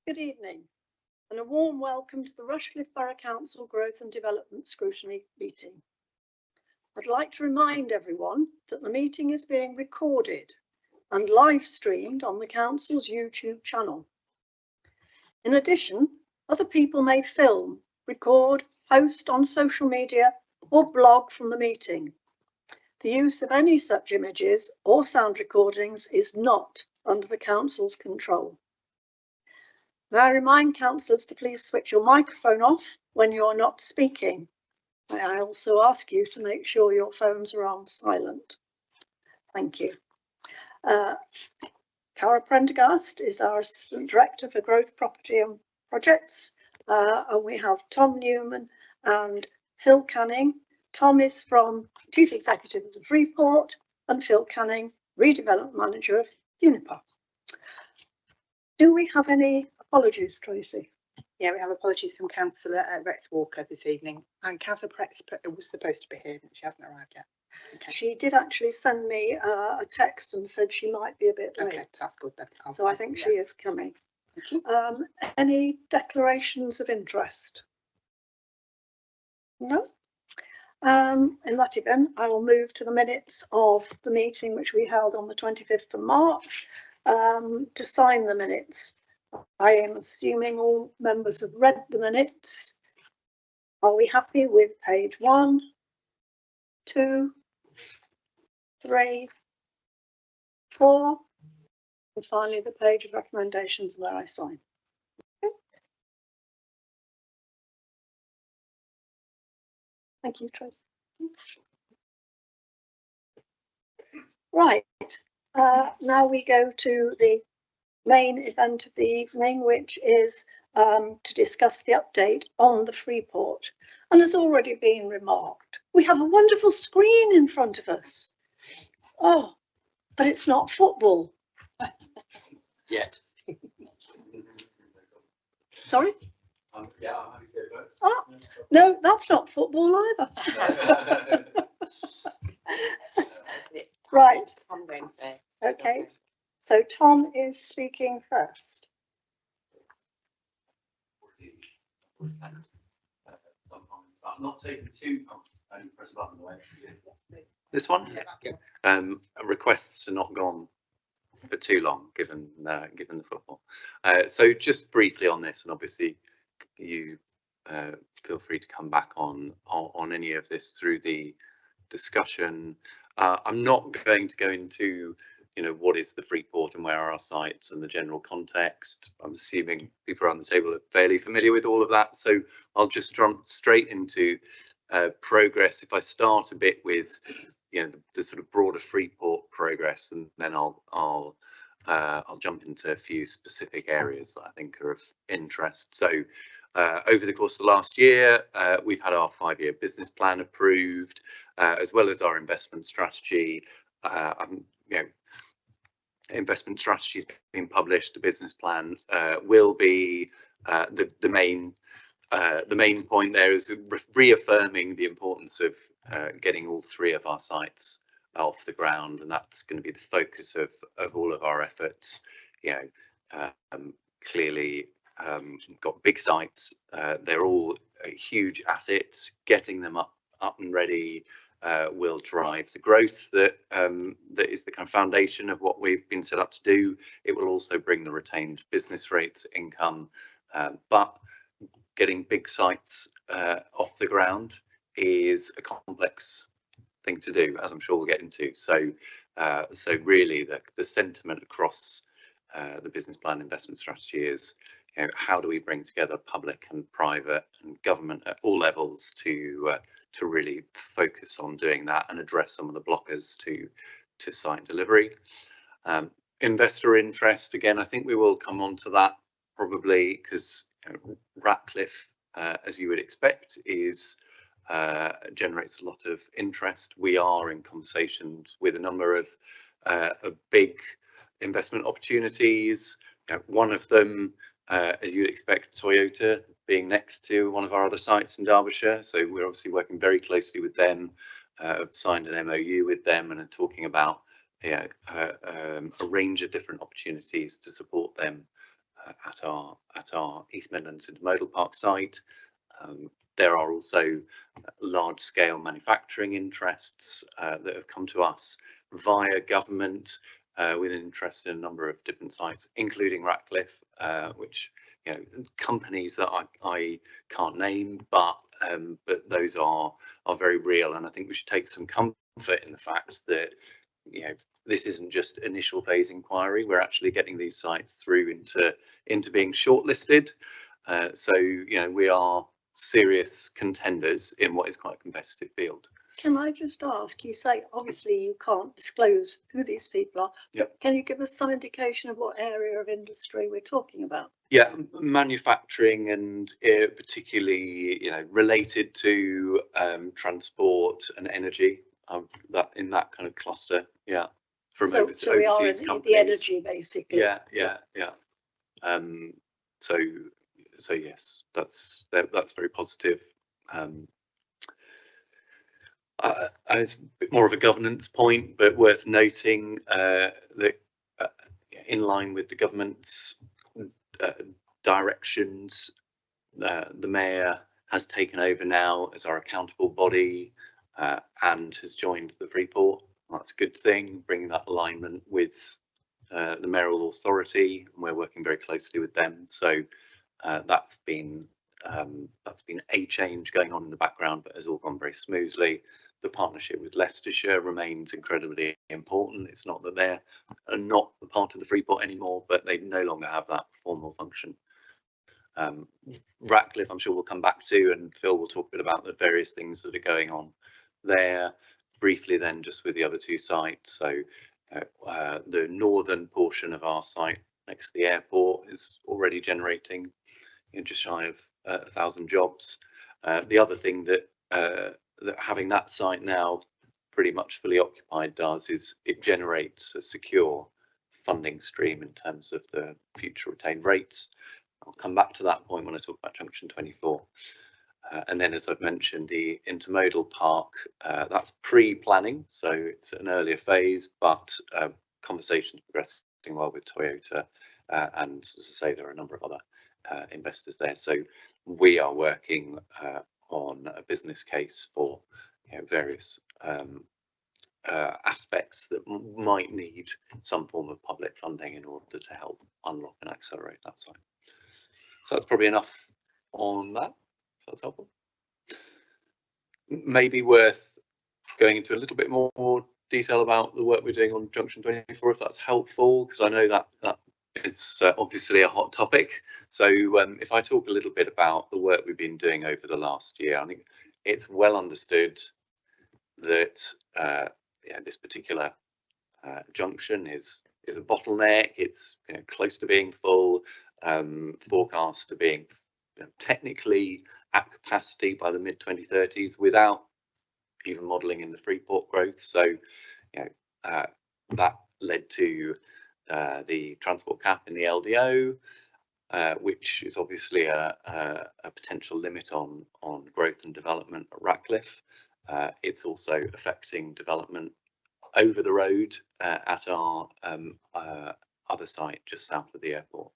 Good evening and a warm welcome to the Rushcliffe Borough Council Growth and Development Scrutiny meeting. I'd like to remind everyone that the meeting is being recorded and live streamed on the Council's YouTube channel. In addition, other people may film, record, post on social media or blog from the meeting. The use of any such images or sound recordings is not under the Council's control. May I remind councillors to please switch your microphone off when you are not speaking. May I also ask you to make sure your phones are on silent. Thank you. Cara Prendergast is our Assistant Director for Growth, Property and Projects. And we have Tom Newman and Phil Canning. Tom is from Chief Executive of the Freeport and Phil Canning, Redevelopment Manager of Unipa. Do we have any apologies, Tracy? Yeah, we have apologies from Councillor Rex Walker this evening. And Councillor Rex was supposed to be here, but she hasn't arrived yet. Okay. She did actually send me a text and said she might be a bit late. Okay, that's good then. So I think she is coming. Thank you. Any declarations of interest? No? In that event, I will move to the minutes of the meeting which we held on the 25th of March to sign the minutes. I am assuming all members have read the minutes. Are we happy with page 1, 2, 3, 4, and finally the page of recommendations where I sign? Okay. Thank you, Tracy. Right, now we go to the main event of the evening, which is to discuss the update on the Freeport. And has already been remarked, we have a wonderful screen in front of us. Oh, but it's not football. Yet. Sorry? Yeah, I'm happy to say it first. Oh, no, that's not football either. Right. Okay. So Tom is speaking first. I'm not taking too. Only press a button away. This one. Yeah. Requests to not gone for too long, given the football. So just briefly on this, and obviously you feel free to come back on any of this through the discussion. I'm not going to go into what is the Freeport and where are our sites and the general context. I'm assuming people around the table are fairly familiar with all of that, so I'll just jump straight into progress. If I start a bit with the sort of broader Freeport progress, and then I'll jump into a few specific areas that I think are of interest. So over the course of the last year, we've had our 5-year business plan approved, as well as our investment strategy. Investment strategy has been published. The business plan will be the main point there is reaffirming the importance of getting all 3 of our sites off the ground, and that's going to be the focus of all of our efforts. Clearly got big sites, they're all huge assets. Getting them up and ready will drive the growth that is the kind of foundation of what we've been set up to do. It will also bring the retained business rates income, but getting big sites off the ground is a complex thing to do, as I'm sure we'll get into. So really the sentiment across the business plan investment strategy is how do we bring together public and private and government at all levels to really focus on doing that and address some of the blockers to site delivery. Investor interest, again, I think we will come on to that probably, because Ratcliffe, as you would expect, generates a lot of interest. We are in conversations with a number of big investment opportunities. One of them, as you'd expect, Toyota being next to one of our other sites in Derbyshire. So we're obviously working very closely with them, signed an MOU with them, and are talking about a range of different opportunities to support them at our East Midlands Intermodal Park site. There are also large-scale manufacturing interests that have come to us via government with an interest in a number of different sites, including Rushcliffe, which, you know, companies that I can't name, but those are very real, and I think we should take some comfort in the fact that, you know, this isn't just initial phase inquiry. We're actually getting these sites through into being shortlisted. So, you know, we are serious contenders in what is quite a competitive field. Can I just ask, you say obviously you can't disclose who these people are, Yep. Can you give us some indication of what area of industry we're talking about? Yeah, manufacturing, and particularly, you know, related to transport and energy, that in that kind of cluster. Yeah, from So we are overseas in companies. the energy, basically. Yeah. So yes, that's very positive. It's a bit more of a governance point, but worth noting that in line with the government's directions, the Mayor has taken over now as our accountable body and has joined the Freeport. That's a good thing, bringing that alignment with the mayoral authority, and we're working very closely with them. So that's been a change going on in the background, but has all gone very smoothly. The partnership with Leicestershire remains incredibly important. It's not that they're not a part of the Freeport anymore, but they no longer have that formal function. Rushcliffe, I'm sure we'll come back to, and Phil will talk a bit about the various things that are going on there. Briefly then, just with the other two sites. So the northern portion of our site next to the airport is already generating, you know, just shy of 1,000 jobs. The other thing that having that site now pretty much fully occupied does is it generates a secure funding stream in terms of the future retained rates. I'll come back to that point when I talk about Junction 24. And then, as I've mentioned, the intermodal park, that's pre-planning, so it's an earlier phase, but conversations progressing well with Toyota, and as I say, there are a number of other investors there. So we are working on a business case for, you know, various aspects that might need some form of public funding in order to help unlock and accelerate that site. So that's probably enough on that. If that's helpful. Maybe worth going into a little bit more detail about the work we're doing on Junction 24, if that's helpful, because I know that is obviously a hot topic. So if I talk a little bit about the work we've been doing over the last year, I think it's well understood that this particular junction is a bottleneck. It's, you know, close to being full, forecast to being, you know, technically at capacity by the mid 2030s without even modelling in the Freeport growth. So, you know, that led to the transport cap in the LDO, which is obviously a potential limit on growth and development at Rushcliffe. It's also affecting development over the road at our other site just south of the airport.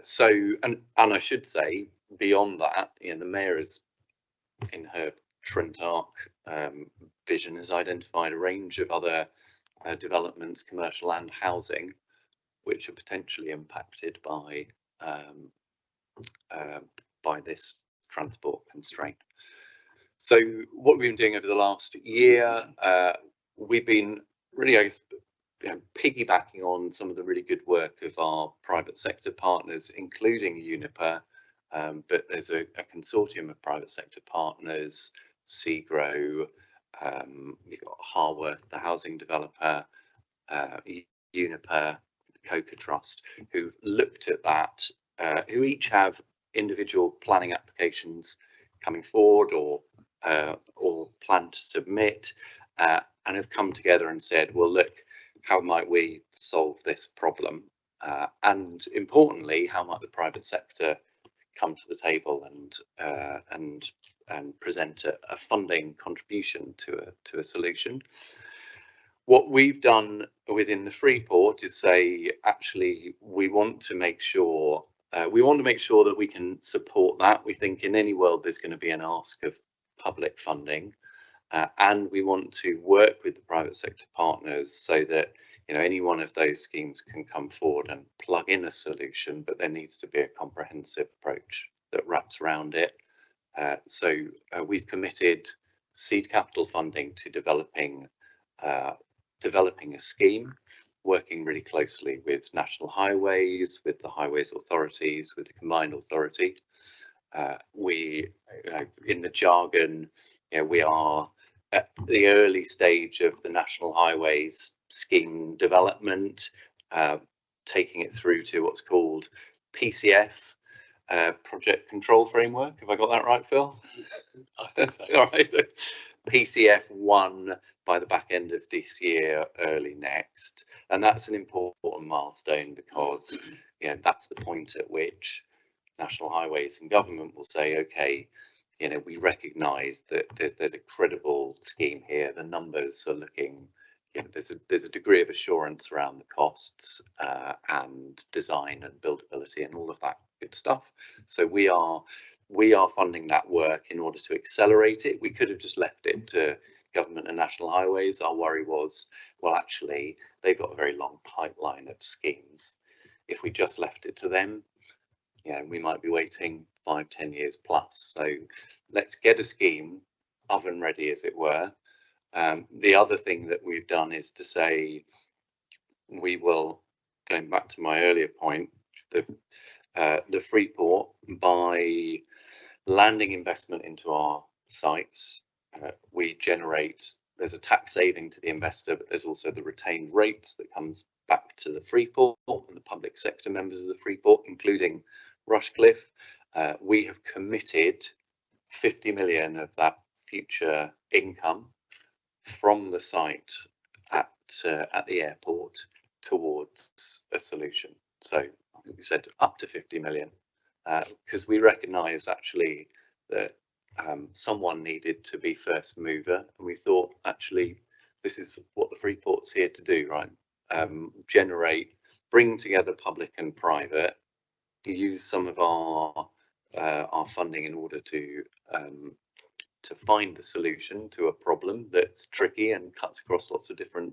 So, and I should say, beyond that, you know, the Mayor is, in her Trent Arc vision, has identified a range of other developments, commercial and housing, which are potentially impacted by this transport constraint. So what we've been doing over the last year, we've been really, I guess, you know, piggybacking on some of the really good work of our private sector partners, including Uniper, but there's a consortium of private sector partners, Segro, you've got Harworth, the housing developer, Uniper, Coca Trust, who've looked at that, who each have individual planning applications coming forward or plan to submit, and have come together and said, well, look, how might we solve this problem? And importantly, how might the private sector come to the table and present a funding contribution to a solution? What we've done within the Freeport is say, actually, we want to make sure that we can support that. We think in any world there's going to be an ask of public funding, and we want to work with the private sector partners so that any one of those schemes can come forward and plug in a solution, but there needs to be a comprehensive approach that wraps around it. So we've committed seed capital funding to developing a scheme, working really closely with National Highways, with the Highways authorities, with the combined authority. We, in the jargon, we are at the early stage of the National Highways scheme development, taking it through to what's called PCF, Project Control Framework. Have I got that right, Phil? All right. PCF 1 by the back end of this year, early next, and that's an important milestone because that's the point at which National Highways and government will say, okay, we recognise that there's a credible scheme here. The numbers are looking, there's a degree of assurance around the costs and design and buildability and all of that good stuff. So we are funding that work in order to accelerate it. We could have just left it to government and National Highways. Our worry was, well, actually, they've got a very long pipeline of schemes. If we just left it to them, we might be waiting 5-10 years plus. So let's get a scheme oven ready, as it were. The other thing that we've done is to say we will, going back to my earlier point, the Freeport, by landing investment into our sites, we generate, there's a tax saving to the investor, but there's also the retained rates that comes back to the Freeport and the public sector members of the Freeport, including Rushcliffe. We have committed 50 million of that future income from the site at the airport towards a solution. So I think we said up to 50 million, because we recognise actually that someone needed to be first mover, and we thought actually this is what the Freeport's here to do, right? Bring together public and private, use some of our funding in order to find a solution to a problem that's tricky and cuts across lots of different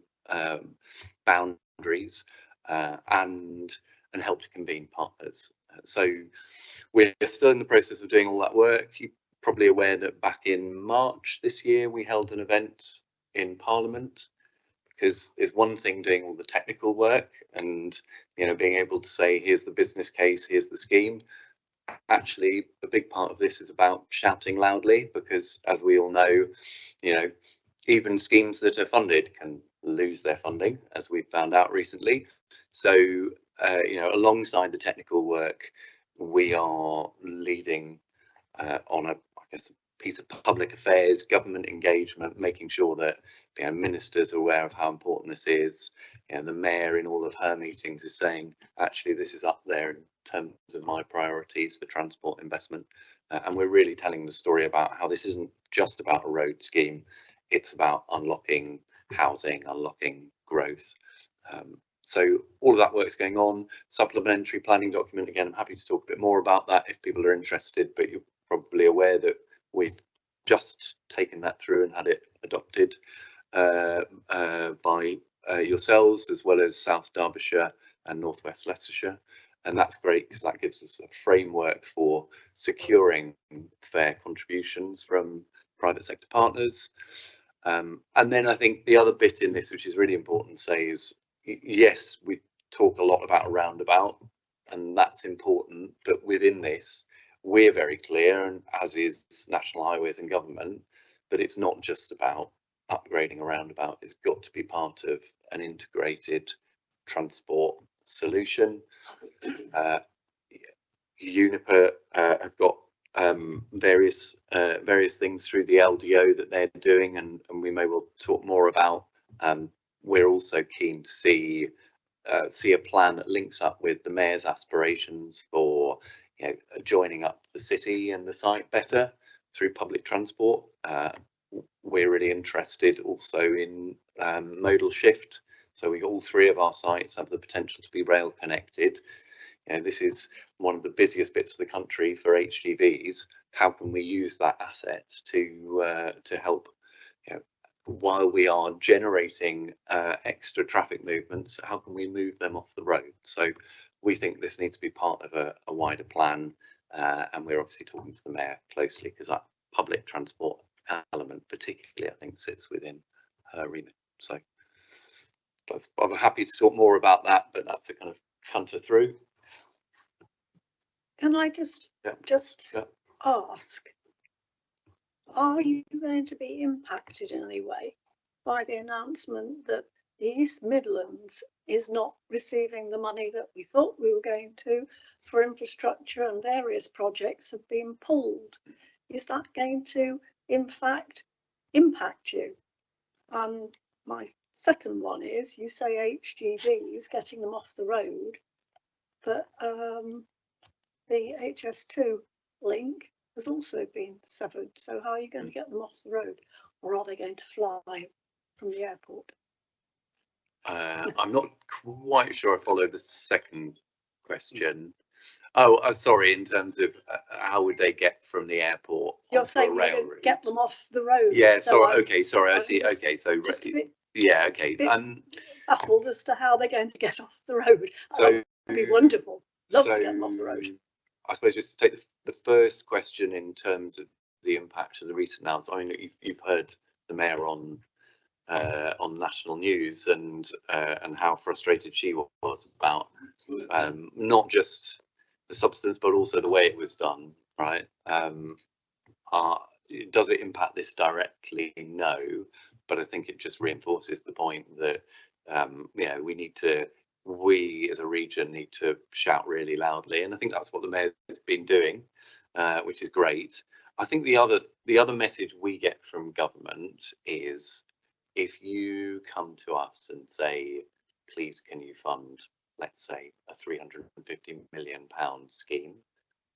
boundaries, and help to convene partners. So we're still in the process of doing all that work. You're probably aware that back in March this year we held an event in Parliament, because it's one thing doing all the technical work and being able to say, here's the business case, here's the scheme. Actually, a big part of this is about shouting loudly, because as we all know, even schemes that are funded can lose their funding, as we've found out recently. So alongside the technical work, we are leading on a piece of public affairs, government engagement, making sure that ministers are aware of how important this is. The mayor in all of her meetings is saying, actually, this is up there in terms of my priorities for transport investment. And we're really telling the story about how this isn't just about a road scheme, it's about unlocking housing, unlocking growth. So all of that work's going on. Supplementary planning document, again, I'm happy to talk a bit more about that if people are interested, but you're probably aware that we've just taken that through and had it adopted by yourselves, as well as South Derbyshire and North West Leicestershire. And that's great because that gives us a framework for securing fair contributions from private sector partners. And then I think the other bit in this, which is really important to say, is yes, we talk a lot about a roundabout, and that's important, but within this, we're very clear, and as is National Highways and government, that it's not just about upgrading a roundabout. It's got to be part of an integrated transport solution. Uniper have got various things through the LDO that they're doing, and we may well talk more about. We're also keen to see a plan that links up with the mayor's aspirations for joining up the city and the site better through public transport. we're really interested also in modal shift. So all 3 of our sites have the potential to be rail connected. You know, this is one of the busiest bits of the country for HGVs. How can we use that asset to help, you know, while we are generating extra traffic movements, how can we move them off the road? So we think this needs to be part of a wider plan, and we're obviously talking to the Mayor closely, because that public transport element particularly, I think, sits within her remit. So I'm happy to talk more about that, but that's a kind of canter through. Can I just ask, are you going to be impacted in any way by the announcement that the East Midlands is not receiving the money that we thought we were going to for infrastructure, and various projects have been pulled? Is that going to, in fact, impact you? And my second one is, you say HGVs, getting them off the road, but the HS2 link has also been severed. So how are you going to get them off the road? Or are they going to fly from the airport? I'm not quite sure I follow the second question. Oh, sorry, in terms of how would they get from the airport? You're saying you're going to get them off the road. Yeah, so sorry, okay, sorry, I see. Okay, so just a bit, yeah, okay. baffled as to how they're going to get off the road. So that would be wonderful. Love to get them off the road. I suppose just to take the first question in terms of the impact of the recent announcement. I mean, you've heard the Mayor on national news and how frustrated she was about not just the substance but also the way it was done, right? Does it impact this directly? No, but I think it just reinforces the point that you know, we as a region need to shout really loudly, and I think that's what the Mayor has been doing, which is great. I think the other message we get from government is, if you come to us and say, please can you fund, let's say, a £350 million scheme,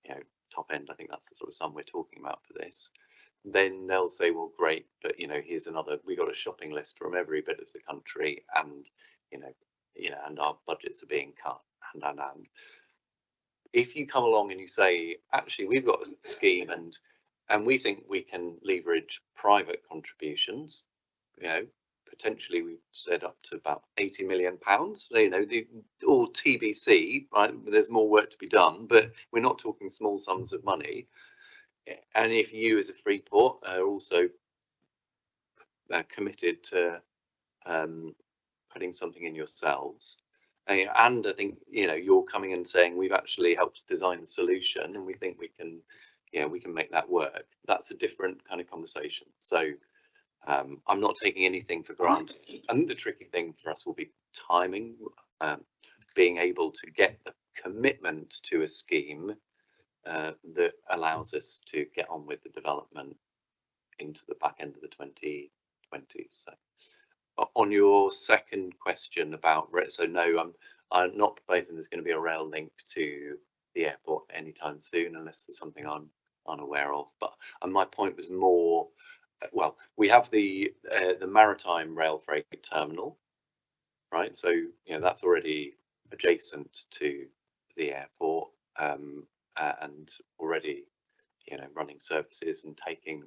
you know, top end, I think that's the sort of sum we're talking about for this, then they'll say, well, great, but you know, here's another, we got a shopping list from every bit of the country, and you know, and our budgets are being cut, and if you come along and you say, actually, we've got a scheme and we think we can leverage private contributions, you know, potentially we've said up to about £80 million, you know, all TBC, right? There's more work to be done, but we're not talking small sums of money. And if you as a Freeport are also committed to putting something in yourselves, and I think, you know, you're coming and saying we've actually helped design the solution and we think we can, you know, we can make that work, that's a different kind of conversation. So I'm not taking anything for granted. I think the tricky thing for us will be timing, being able to get the commitment to a scheme that allows us to get on with the development into the back end of the 2020s. So on your second question about, so no, I'm not proposing there's going to be a rail link to the airport anytime soon, unless there's something I'm unaware of. But my point was more, well, we have the maritime rail freight terminal, right? So you know, that's already adjacent to the airport, and already, you know, running services and taking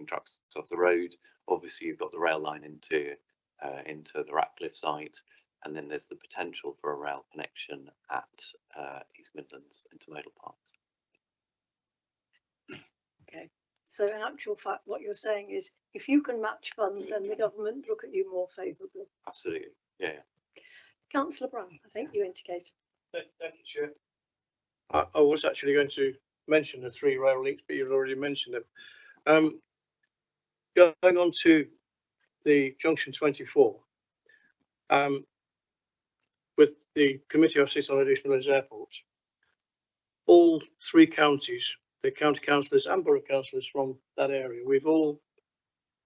trucks off the road. Obviously, you've got the rail line into the Rushcliffe site, and then there's the potential for a rail connection at East Midlands intermodal parks. Okay, so in actual fact, what you're saying is, if you can match funds, then the government look at you more favourably. Absolutely, yeah. Councillor Brown, I think you indicated. Thank you, Chair. I was actually going to mention the 3 rail links, but you've already mentioned them. Going on to the Junction 24, with the committee I sit on, additional airports, all 3 counties, the county councillors and borough councillors from that area, we've all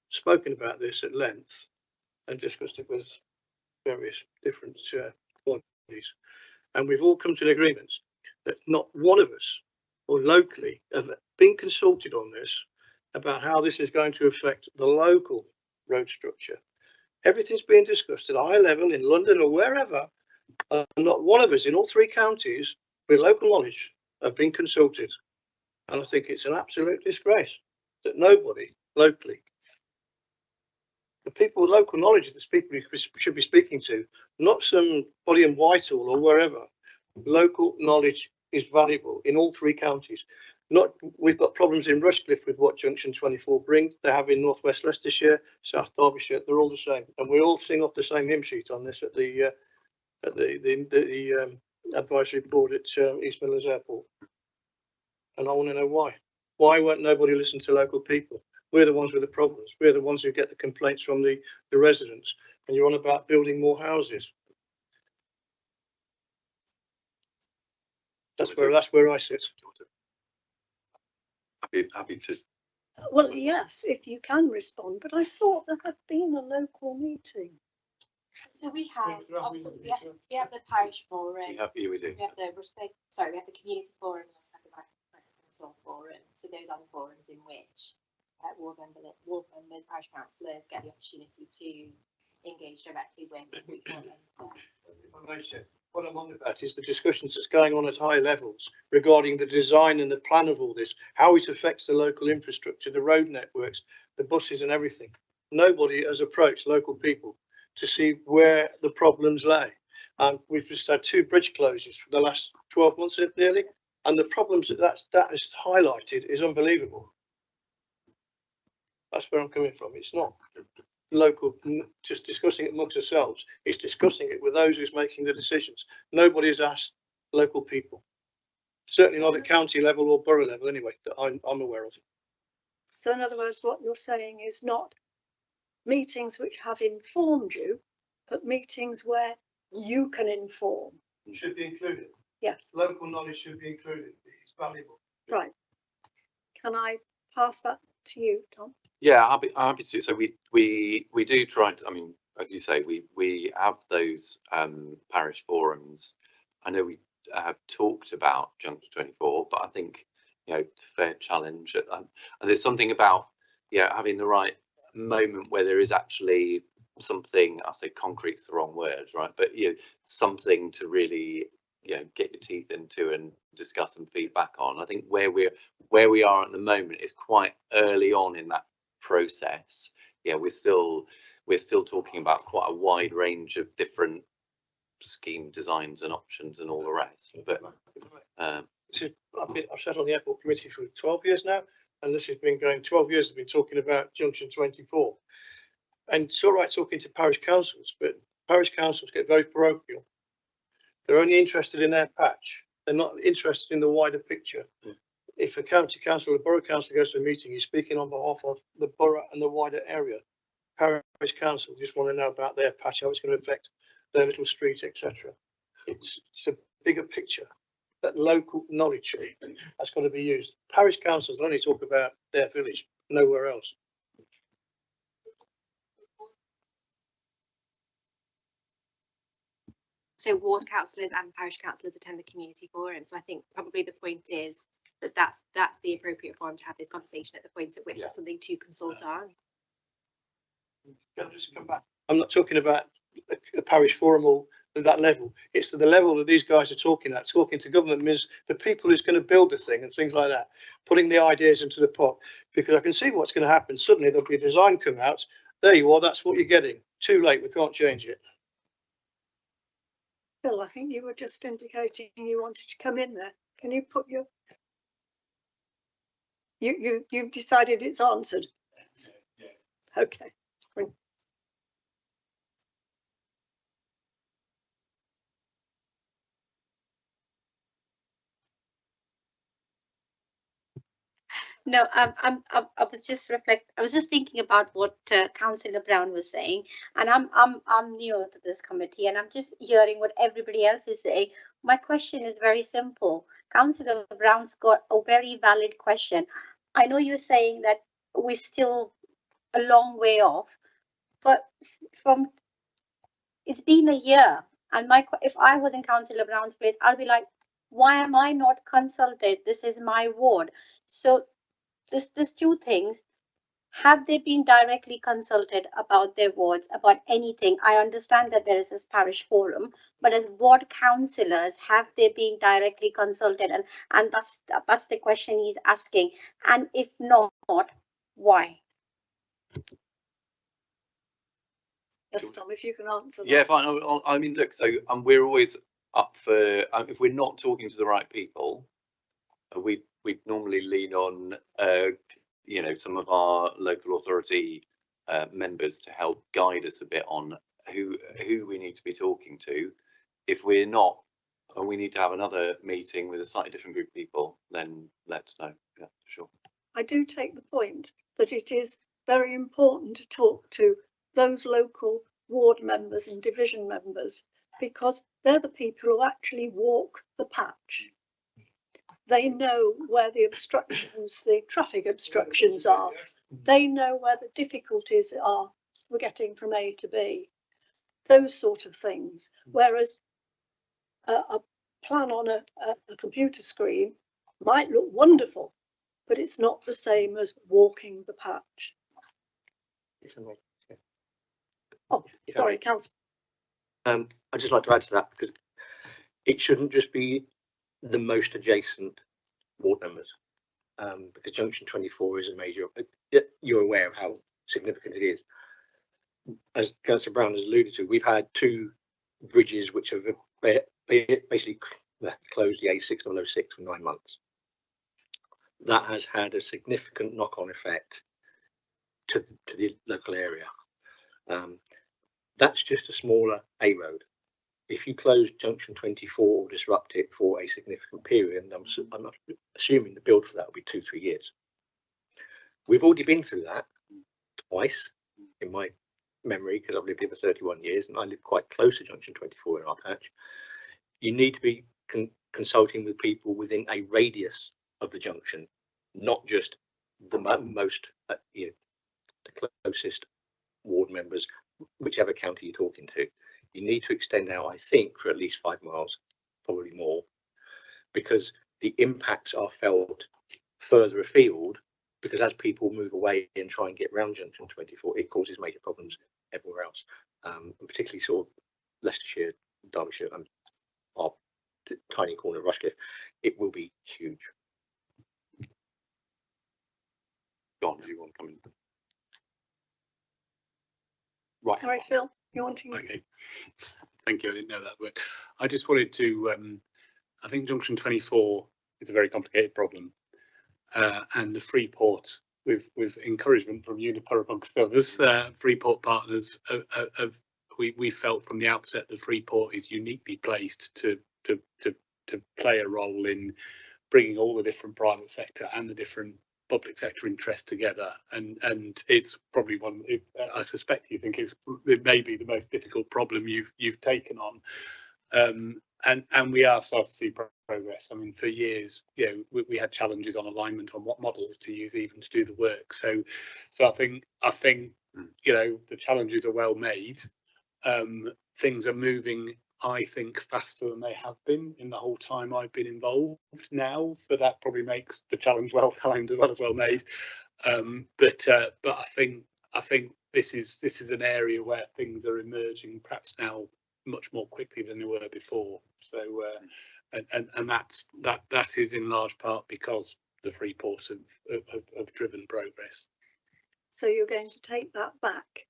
spoken about this at length and discussed it with various different bodies, and we've all come to an agreement that not one of us or locally have been consulted on this about how this is going to affect the local road structure. Everything's being discussed at a high level in London or wherever, and not one of us in all 3 counties with local knowledge have been consulted. And I think it's an absolute disgrace that nobody locally, the people with local knowledge, the people we should be speaking to, not somebody in Whitehall or wherever. Local knowledge is valuable in all 3 counties. We've got problems in Rushcliffe with what Junction 24 brings. They have in North West Leicestershire, South Derbyshire. They're all the same, and we all sing off the same hymn sheet on this at the advisory board at East Midlands Airport. And I want to know why. Why won't nobody listen to local people? We're the ones with the problems. We're the ones who get the complaints from the residents. And you're on about building more houses. That's where I sit. Happy to. Well, yes, if you can respond, but I thought there had been a local meeting. So we have we have the parish forum. We do. We have the we have the community forum. We also have the council forum. So those are the forums in which ward members, parish councillors get the opportunity to engage directly with What I'm on about is the discussions that's going on at high levels regarding the design and the plan of all this, how it affects the local infrastructure, the road networks, the buses and everything. Nobody has approached local people to see where the problems lay. We've just had 2 bridge closures for the last 12 months nearly, and the problems that is highlighted is unbelievable. That's where I'm coming from. It's not local, just discussing it amongst ourselves. It's discussing it with those who's making the decisions. Nobody has asked local people, certainly not at county level or borough level anyway, that I'm aware of. So in other words, what you're saying is not meetings which have informed you, but meetings where you can inform. It should be included. Yes. Local knowledge should be included. It's valuable. Right. Can I pass that to you, Tom? Yeah, I'll be happy to. So we do try to. I mean, as you say, we have those parish forums. I know we have talked about Junction 24, but I think fair challenge. And there's something about having the right moment where there is actually something. I say concrete's the wrong word, right? But something to really get your teeth into and discuss and feedback on. I think where we are at the moment is quite early on in that process. We're still talking about quite a wide range of different scheme designs and options and all the rest. But I've sat on the airport committee for 12 years now, and this has been going 12 years. I've been talking about Junction 24, and it's all right talking to parish councils, but parish councils get very parochial. They're only interested in their patch. They're not interested in the wider picture. If a county council or a borough council goes to a meeting, you're speaking on behalf of the borough and the wider area. Parish council just want to know about their patch, how it's going to affect their little street, etc. It's a bigger picture. That local knowledge that's got to be used. Parish councils only talk about their village, nowhere else. So ward councillors and parish councillors attend the community forum. So I think probably the point is that's the appropriate forum to have this conversation at the point at which there's something to consult on. Can I just come back? I'm not talking about a parish forum or that level. It's to the level that these guys are talking at. Talking to government means the people who's going to build the thing and things like that, putting the ideas into the pot. Because I can see what's going to happen. Suddenly there'll be a design come out. There you are. That's what you're getting. Too late. We can't change it. Phil, I think you were just indicating you wanted to come in there. Can you put your... You've decided it's answered? Yes. Okay. No, I was just I was just thinking about what Councillor Brown was saying, and I'm new to this committee, and I'm just hearing what everybody else is saying. My question is very simple. Councillor Brown's got a very valid question. I know you're saying that we're still a long way off, but it's been a year, and if I was in Councillor Brown's place, I'll be like, why am I not consulted? This is my ward. So there's two things. Have they been directly consulted about their wards, about anything? I understand that there is this parish forum, but as ward councillors, have they been directly consulted? And that's the question he's asking. And if not, why? Yes, Tom, if you can answer that. Yeah, fine. I mean, look, so we're always up for, if we're not talking to the right people, we normally lean on, you know, some of our local authority members to help guide us a bit on who we need to be talking to. If we're not, and we need to have another meeting with a slightly different group of people, then let us know. Yeah, sure. I do take the point that it is very important to talk to those local ward members and division members, because they're the people who actually walk the patch. They know where the obstructions, the traffic obstructions are. They know where the difficulties are for getting from A to B, those sort of things. Whereas a plan on a computer screen might look wonderful, but it's not the same as walking the patch. Oh, sorry, Councillor. I'd just like to add to that, because it shouldn't just be the most adjacent ward members, because Junction 24 is a major, you're aware of how significant it is. As Councillor Brown has alluded to, we've had two bridges which have basically closed the A6006 for 9 months. That has had a significant knock-on effect to the local area. That's just a smaller A road. If you close Junction 24 or disrupt it for a significant period, and I'm assuming the build for that will be 2-3 years. We've already been through that twice in my memory, because I've lived here for 31 years and I live quite close to Junction 24 in our patch. You need to be consulting with people within a radius of the junction, not just the most, you know, the closest ward members, whichever county you're talking to. You need to extend out, I think, for at least 5 miles, probably more, because the impacts are felt further afield, because as people move away and try and get around Junction 24, it causes major problems everywhere else, particularly sort of Leicestershire, Derbyshire, and our tiny corner of Rushcliffe. It will be huge. Don, do you want to come in? Right. Sorry, Phil, you wanting? Okay, thank you. I didn't know that, but I just wanted to. I think Junction 24 is a very complicated problem, and the Freeport, with encouragement from Uniper amongst others, Freeport partners, we felt from the outset that Freeport is uniquely placed to play a role in bringing all the different private sector and the different public sector interest together, and it's probably one, I suspect you think it may be the most difficult problem you've taken on, and we are starting to see progress. I mean, for years, you know, we had challenges on alignment on what models to use even to do the work. So I think you know, the challenges are well made. Things are moving, I think, faster than they have been in the whole time I've been involved now, but that probably makes the challenge well timed as well as well made. But I think this is an area where things are emerging perhaps now much more quickly than they were before. So and that is in large part because the Freeport have driven progress. So you're going to take that back,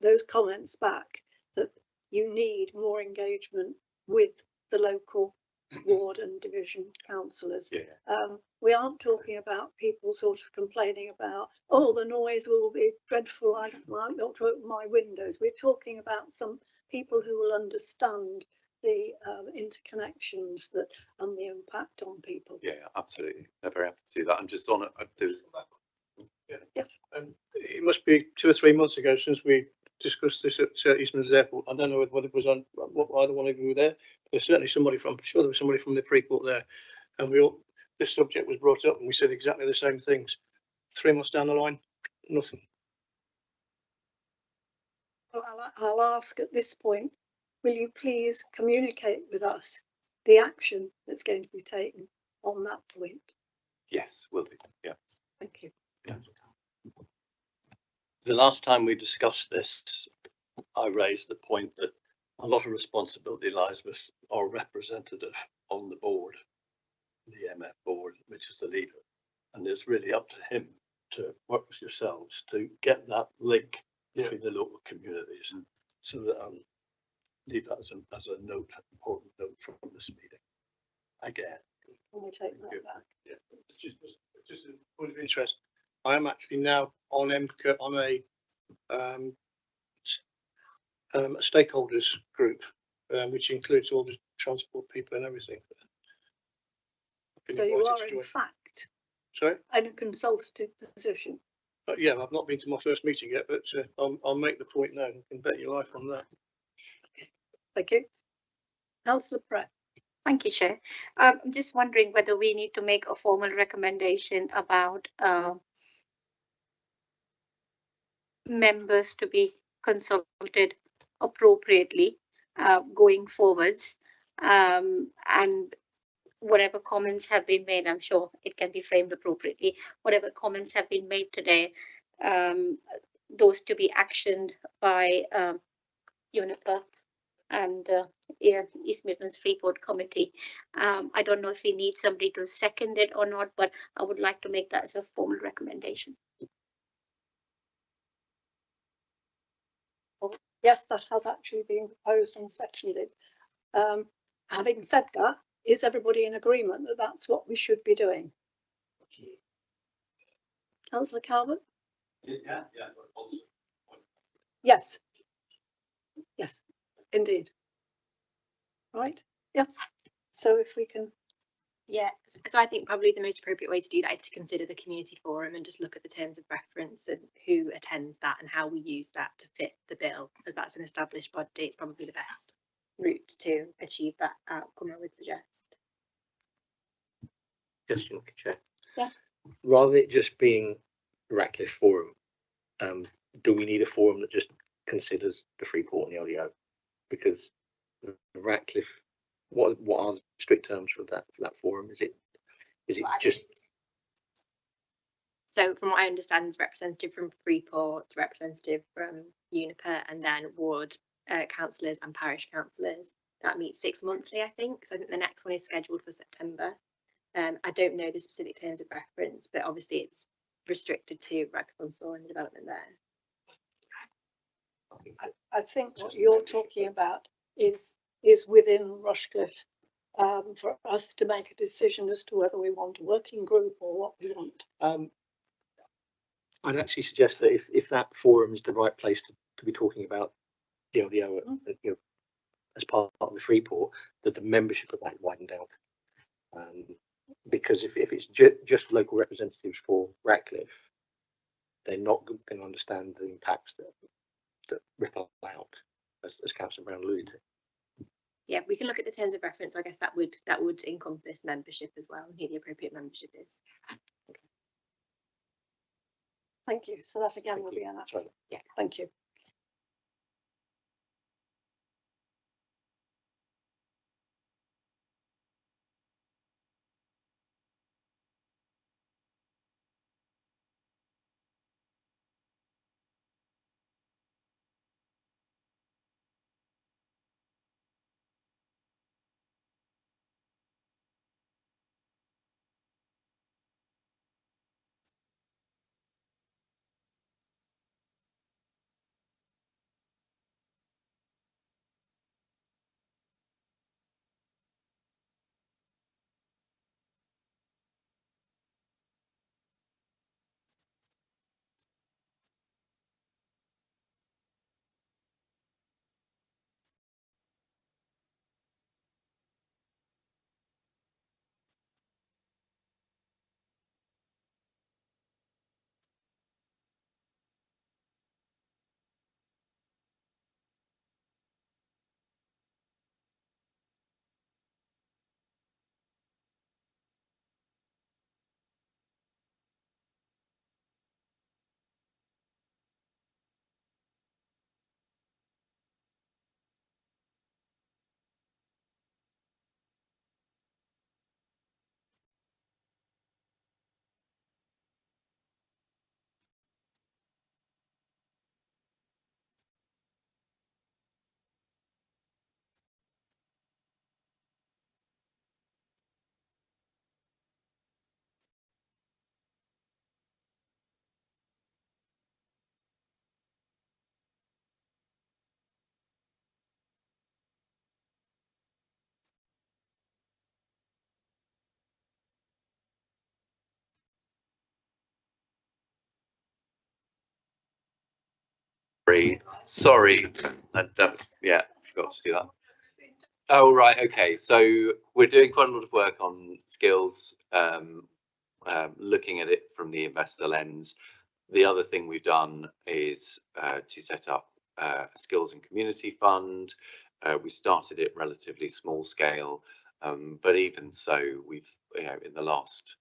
those comments back, that you need more engagement with the local ward and division councillors. Yeah. We aren't talking about people sort of complaining about, oh, the noise will be dreadful, I might not open my windows. We're talking about some people who will understand the interconnections that and the impact on people. Yeah, absolutely. I'm very happy to see that. I'm just on it. Yes. It must be 2 or 3 months ago since we discussed this at Eastlands Airport. I don't know whether it was on what either one of you were there. There's certainly somebody from, I'm sure there was somebody from the Freeport there, and this subject was brought up and we said exactly the same things. 3 months down the line, nothing. Well, I'll ask at this point, will you please communicate with us the action that's going to be taken on that point? Yes, will do. Yeah. Thank you. The last time we discussed this, I raised the point that a lot of responsibility lies with our representative on the board, the MF board, which is the leader. And it's really up to him to work with yourselves to get that link between the local communities. And so that leave that as a note, important note from this meeting. Again. Can we take that back? Yeah, it's just a point of interest. I am actually now on MCA on a stakeholders group, which includes all the transport people and everything. So you are in fact sorry, in a consultative position. yeah, I've not been to my first meeting yet, but I'll make the point now. You can bet your life on that. Okay. Thank you. Councillor Pratt. Thank you, Chair. I'm just wondering whether we need to make a formal recommendation about members to be consulted appropriately going forwards, and whatever comments have been made, I'm sure it can be framed appropriately. Whatever comments have been made today, those to be actioned by UNIPA and East Midlands Freeport Committee. I don't know if we need somebody to second it or not, but I would like to make that as a formal recommendation. Yes, that has actually been proposed and seconded. Having said that, is everybody in agreement that that's what we should be doing? Councillor Calvert? Yeah. Yes. Yes, indeed. Right. Yeah. So if we can. Yeah, so I think probably the most appropriate way to do that is to consider the community forum and just look at the terms of reference and who attends that and how we use that to fit the bill, as that's an established body. It's probably the best route to achieve that outcome, I would suggest. Just Chair. Yes. Rather than it just being Rushcliffe Forum, do we need a forum that just considers the Freeport and the LDO? Because the Rushcliffe, what are the strict terms for that forum? Is it just? So from what I understand, there's representative from Freeport, representative from UNIPA, and then ward councillors and parish councillors. That meets 6 monthly, I think. So I think the next one is scheduled for September. I don't know the specific terms of reference, but obviously it's restricted to Rushcliffe and the development there. I think what you're talking about is within Rushcliffe, for us to make a decision as to whether we want a working group or what we want. I'd actually suggest that if that forum is the right place to be talking about the LDO, as part of the Freeport, that the membership of that widened out. Because if it's just local representatives for Rushcliffe, they're not going to understand the impacts that ripple out, as Councillor Brown alluded to. Yeah, we can look at the terms of reference. I guess that would encompass membership as well, and who the appropriate membership is. Okay. Thank you. So that again will be an action. Yeah. Thank you. Sorry, that was, yeah, forgot to do that. Oh, right, okay. So we're doing quite a lot of work on skills, looking at it from the investor lens. The other thing we've done is to set up a skills and community fund. We started it relatively small scale, but even so, we've, in the last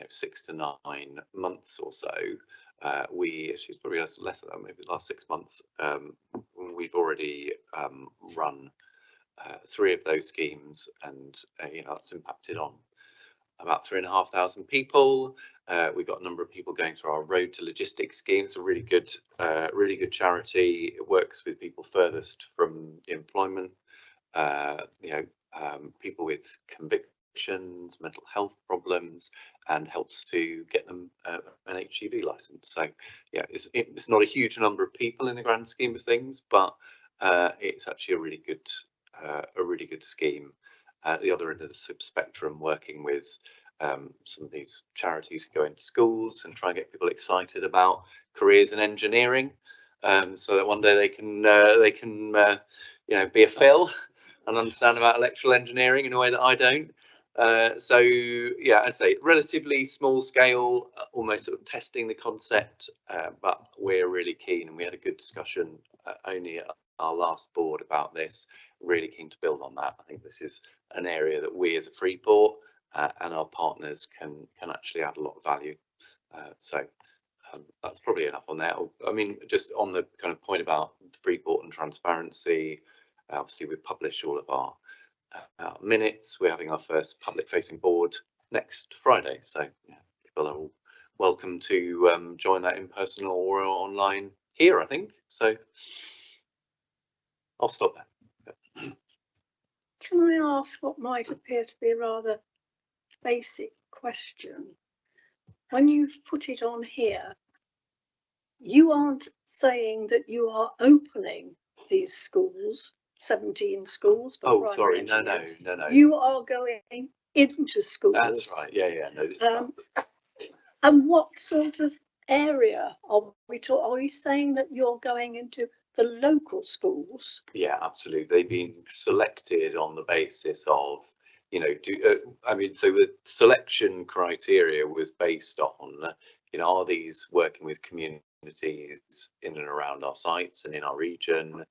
6 to 9 months or so, she's probably less than that, maybe the last 6 months, we've already run 3 of those schemes, and that's impacted on about 3,500 people. We've got a number of people going through our Road to Logistics scheme. It's a really good charity. It works with people furthest from employment, people with convictions, mental health problems, and helps to get them an HGV license. So yeah, it's not a huge number of people in the grand scheme of things, but it's actually a really good scheme. At the other end of the spectrum, working with some of these charities who go into schools and try and get people excited about careers in engineering, so that one day they can be a Phil and understand about electrical engineering in a way that I don't. So yeah, I say relatively small scale, almost sort of testing the concept, but we're really keen, and we had a good discussion only at our last board about this. Really keen to build on that. I think this is an area that we as a Freeport and our partners can actually add a lot of value. So that's probably enough on that. I mean, just on the kind of point about Freeport and transparency, obviously we publish all of our minutes. We're having our first public facing board next Friday, so yeah, people are all welcome to join that in person or online here, I think. So I'll stop there. Can I ask what might appear to be a rather basic question? When you've put it on here, you aren't saying that you are opening these schools, 17 schools. For oh, sorry, no. You are going into schools. That's right. Yeah. No, this and what sort of area are we talking? Are we saying that you're going into the local schools? Yeah, absolutely. They've been selected on the basis of, so the selection criteria was based on, are these working with communities in and around our sites and in our region?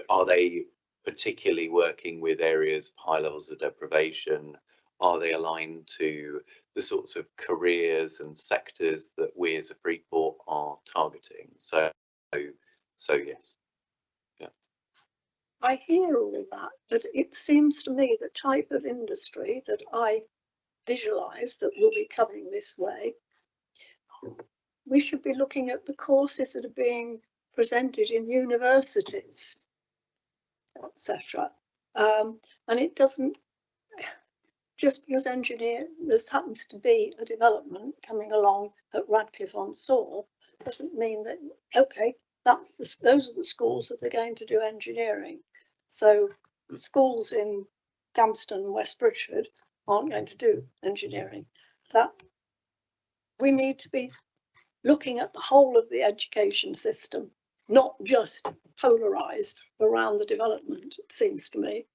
Are they particularly working with areas of high levels of deprivation? Are they aligned to the sorts of careers and sectors that we as a Freeport are targeting? So yes. Yeah. I hear all that, but it seems to me the type of industry that I visualise that will be coming this way, we should be looking at the courses that are being presented in universities, etc. And it doesn't, just because this happens to be a development coming along at Rushcliffe-on-Soar, doesn't mean that, okay, those are the schools that are going to do engineering. So schools in Gamston and West Bridgford aren't going to do engineering. That we need to be looking at the whole of the education system, not just polarised around the development, it seems to me.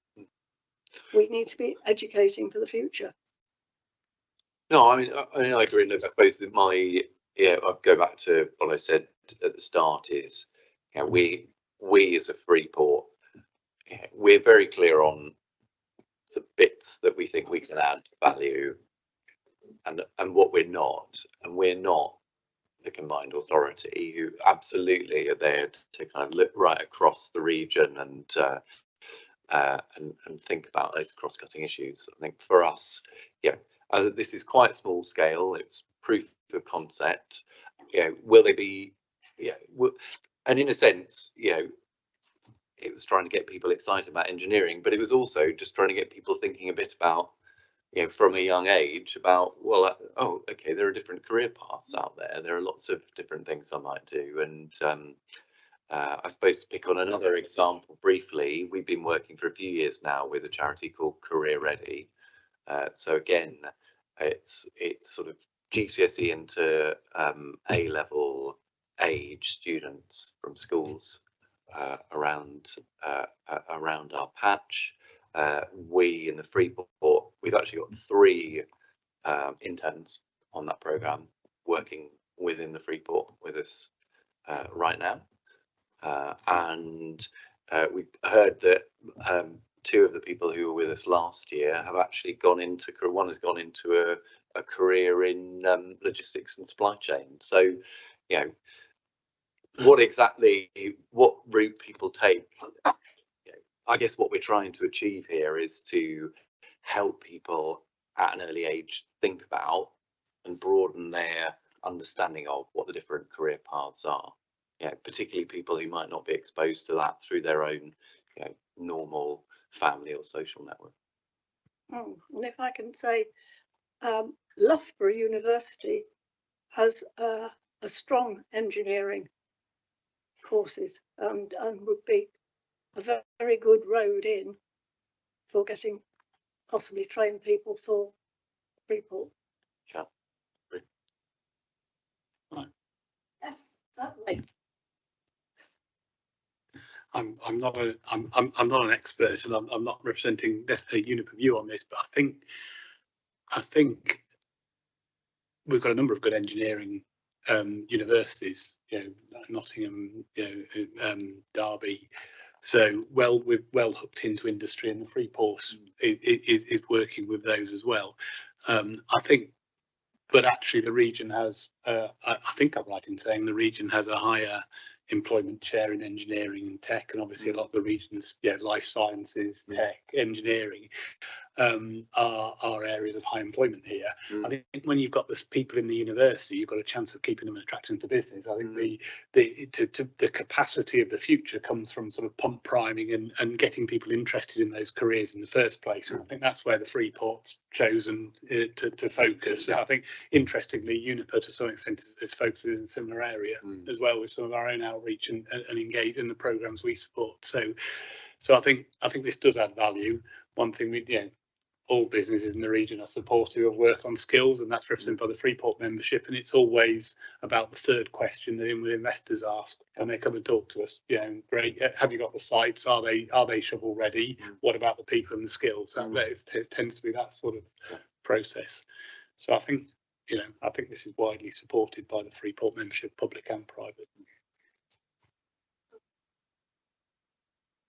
We need to be educating for the future. No, I mean, I agree. Look, I suppose that I'll go back to what I said at the start is, we as a Freeport, we're very clear on the bits that we think we can add value and what we're not. And we're not the combined authority who absolutely are there to kind of look right across the region and think about those cross-cutting issues. I think for us, this is quite small scale. It's proof of concept. Will they be? And in a sense, it was trying to get people excited about engineering, but it was also just trying to get people thinking a bit about, from a young age about, well, okay, there are different career paths out there. There are lots of different things I might do. And I suppose to pick on another example briefly, we've been working for a few years now with a charity called Career Ready. So again, it's sort of GCSE into A-level age students from schools around our patch. We in the Freeport, we've actually got 3 interns on that programme working within the Freeport with us right now. And we heard that 2 of the people who were with us last year have actually gone into, one has gone into a career in logistics and supply chain. So, you know, what route people take, I guess what we're trying to achieve here is to help people at an early age think about and broaden their understanding of what the different career paths are. Particularly people who might not be exposed to that through their own normal family or social network. And if I can say, Loughborough University has a strong engineering courses and would be a very good road in for getting possibly trained people for Freeport. Sure. Right. Yes, certainly. I'm not an expert, and I'm not representing necessarily Uniper view on this, but I think we've got a number of good engineering universities, Nottingham, Derby. So we're well hooked into industry, and the Freeport is working with those as well. I think, but actually the region has, I think I'm right in saying the region has a higher employment share in engineering and tech, and obviously a lot of the regions, life sciences, tech, engineering are areas of high employment here. I think when you've got this people in the university, you've got a chance of keeping them and attracting them to business. I think the capacity of the future comes from sort of pump priming and getting people interested in those careers in the first place. And I think that's where the Freeport's chosen to focus. I think interestingly, Uniper to some extent is focused in a similar area as well, with some of our own outreach and engage in the programs we support. So I think this does add value. One thing all businesses in the region are supportive of work on skills, and that's represented by the Freeport membership. And it's always about the third question that investors ask: can they come and talk to us? Great. Have you got the sites? Are they shovel ready? What about the people and the skills? It tends to be that sort of process. So I think this is widely supported by the Freeport membership, public and private.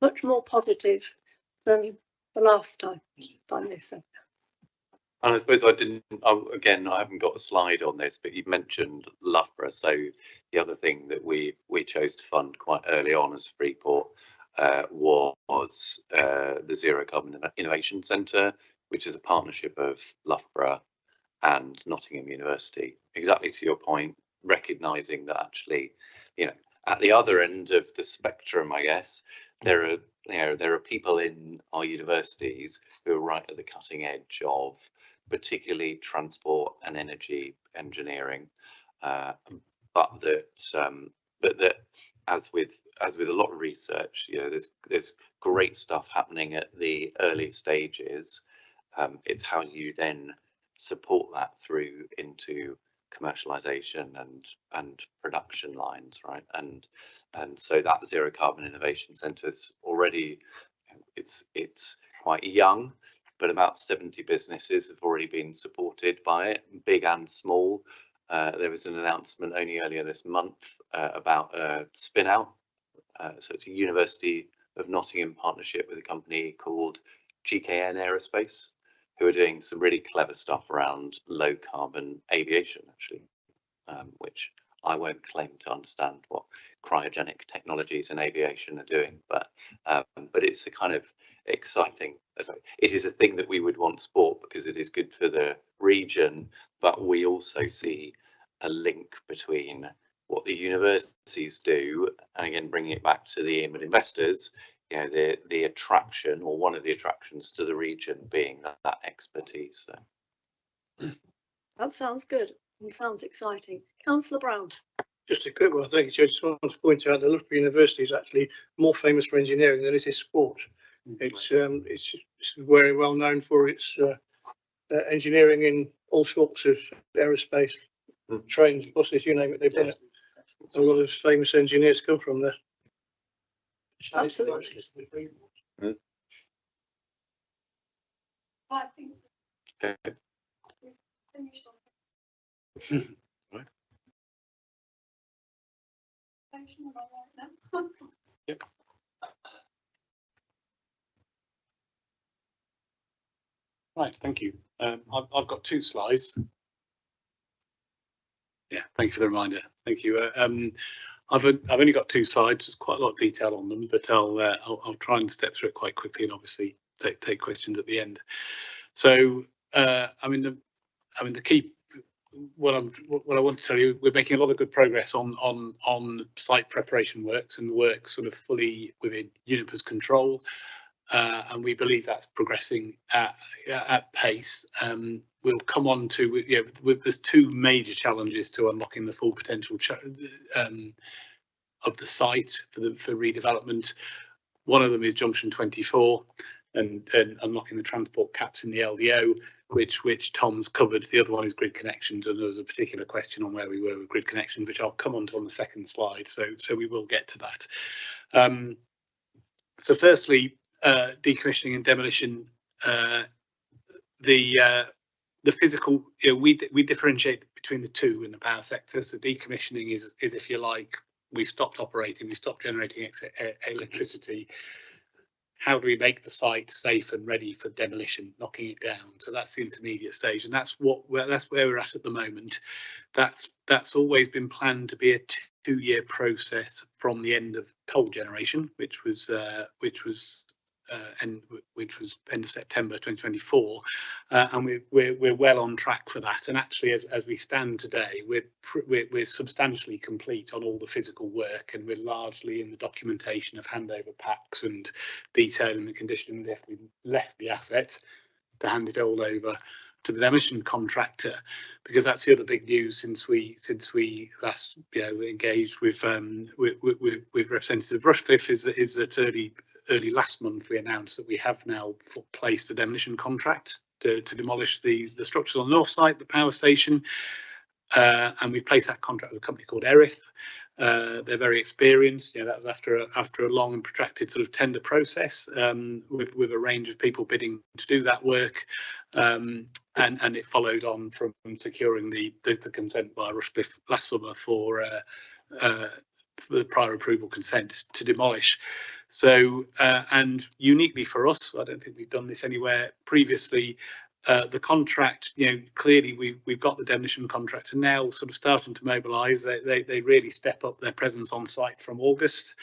Much more positive than the last time, if I may say. And I suppose I haven't got a slide on this, but you've mentioned Loughborough. So the other thing that we chose to fund quite early on as Freeport was the Zero Carbon Innovation Centre, which is a partnership of Loughborough and Nottingham University. Exactly to your point, recognising that actually, at the other end of the spectrum, I guess, there are people in our universities who are right at the cutting edge of particularly transport and energy engineering, but that as with a lot of research, there's great stuff happening at the early stages. It's how you then support that through into commercialization and production lines, right? And so that Zero Carbon Innovation Centre is already, it's quite young, but about 70 businesses have already been supported by it, big and small. There was an announcement only earlier this month about a spin out. So it's a University of Nottingham partnership with a company called GKN Aerospace, who are doing some really clever stuff around low carbon aviation, actually, which I won't claim to understand what cryogenic technologies in aviation are doing, but it's a kind of exciting. It is a thing that we would want sport because it is good for the region, but we also see a link between what the universities do, and again bringing it back to the aim of investors. The attraction, or one of the attractions to the region, being that expertise. So. That sounds good and sounds exciting. Councillor Brown. Just a quick one, thank you, Chair. I just want to point out that Loughborough University is actually more famous for engineering than it is sport. It's very well known for its engineering in all sorts of aerospace, trains, buses, you name it, they've done it. A lot of famous engineers come from there. Absolutely. I think Okay. we've finished on Right. presentation, am I right now? Yep. Right, thank you. I've got 2 slides. Yeah, thank you for the reminder. Thank you. I've only got 2 slides. There's quite a lot of detail on them, but I'll try and step through it quite quickly and obviously take questions at the end. So I mean the key. What I want to tell you, we're making a lot of good progress on site preparation works, and the work sort of fully within Uniper's control. And we believe that's progressing at pace. We'll come on to, there's 2 major challenges to unlocking the full potential of the site for redevelopment. One of them is Junction 24 and unlocking the transport caps in the LDO, which Tom's covered. The other one is grid connections, and there was a particular question on where we were with grid connections, which I'll come on to on the second slide. So we will get to that. So firstly, decommissioning and demolition, the physical, we differentiate between the 2 in the power sector. So decommissioning is if you like, we stopped operating, we stopped generating electricity. How do we make the site safe and ready for demolition, knocking it down? So that's the intermediate stage, and that's where we're at the moment. That's always been planned to be a 2-year process from the end of coal generation, which was end of September 2024, and we're well on track for that. And actually, as we stand today, we're substantially complete on all the physical work, and we're largely in the documentation of handover packs and detailing the condition if we left the asset to hand it all over to the demolition contractor, because that's the other big news since we last engaged with representatives of Rushcliffe is that early last month we announced that we have now placed a demolition contract to demolish the structures on the north side, the power station, and we've placed that contract with a company called Erith. They're very experienced. That was after a long and protracted sort of tender process, with a range of people bidding to do that work, and it followed on from securing the consent by Rushcliffe last summer for the prior approval consent to demolish. So and uniquely for us, I don't think we've done this anywhere previously. The contract, clearly we've got the demolition contractor now sort of starting to mobilise. They really step up their presence on site from August,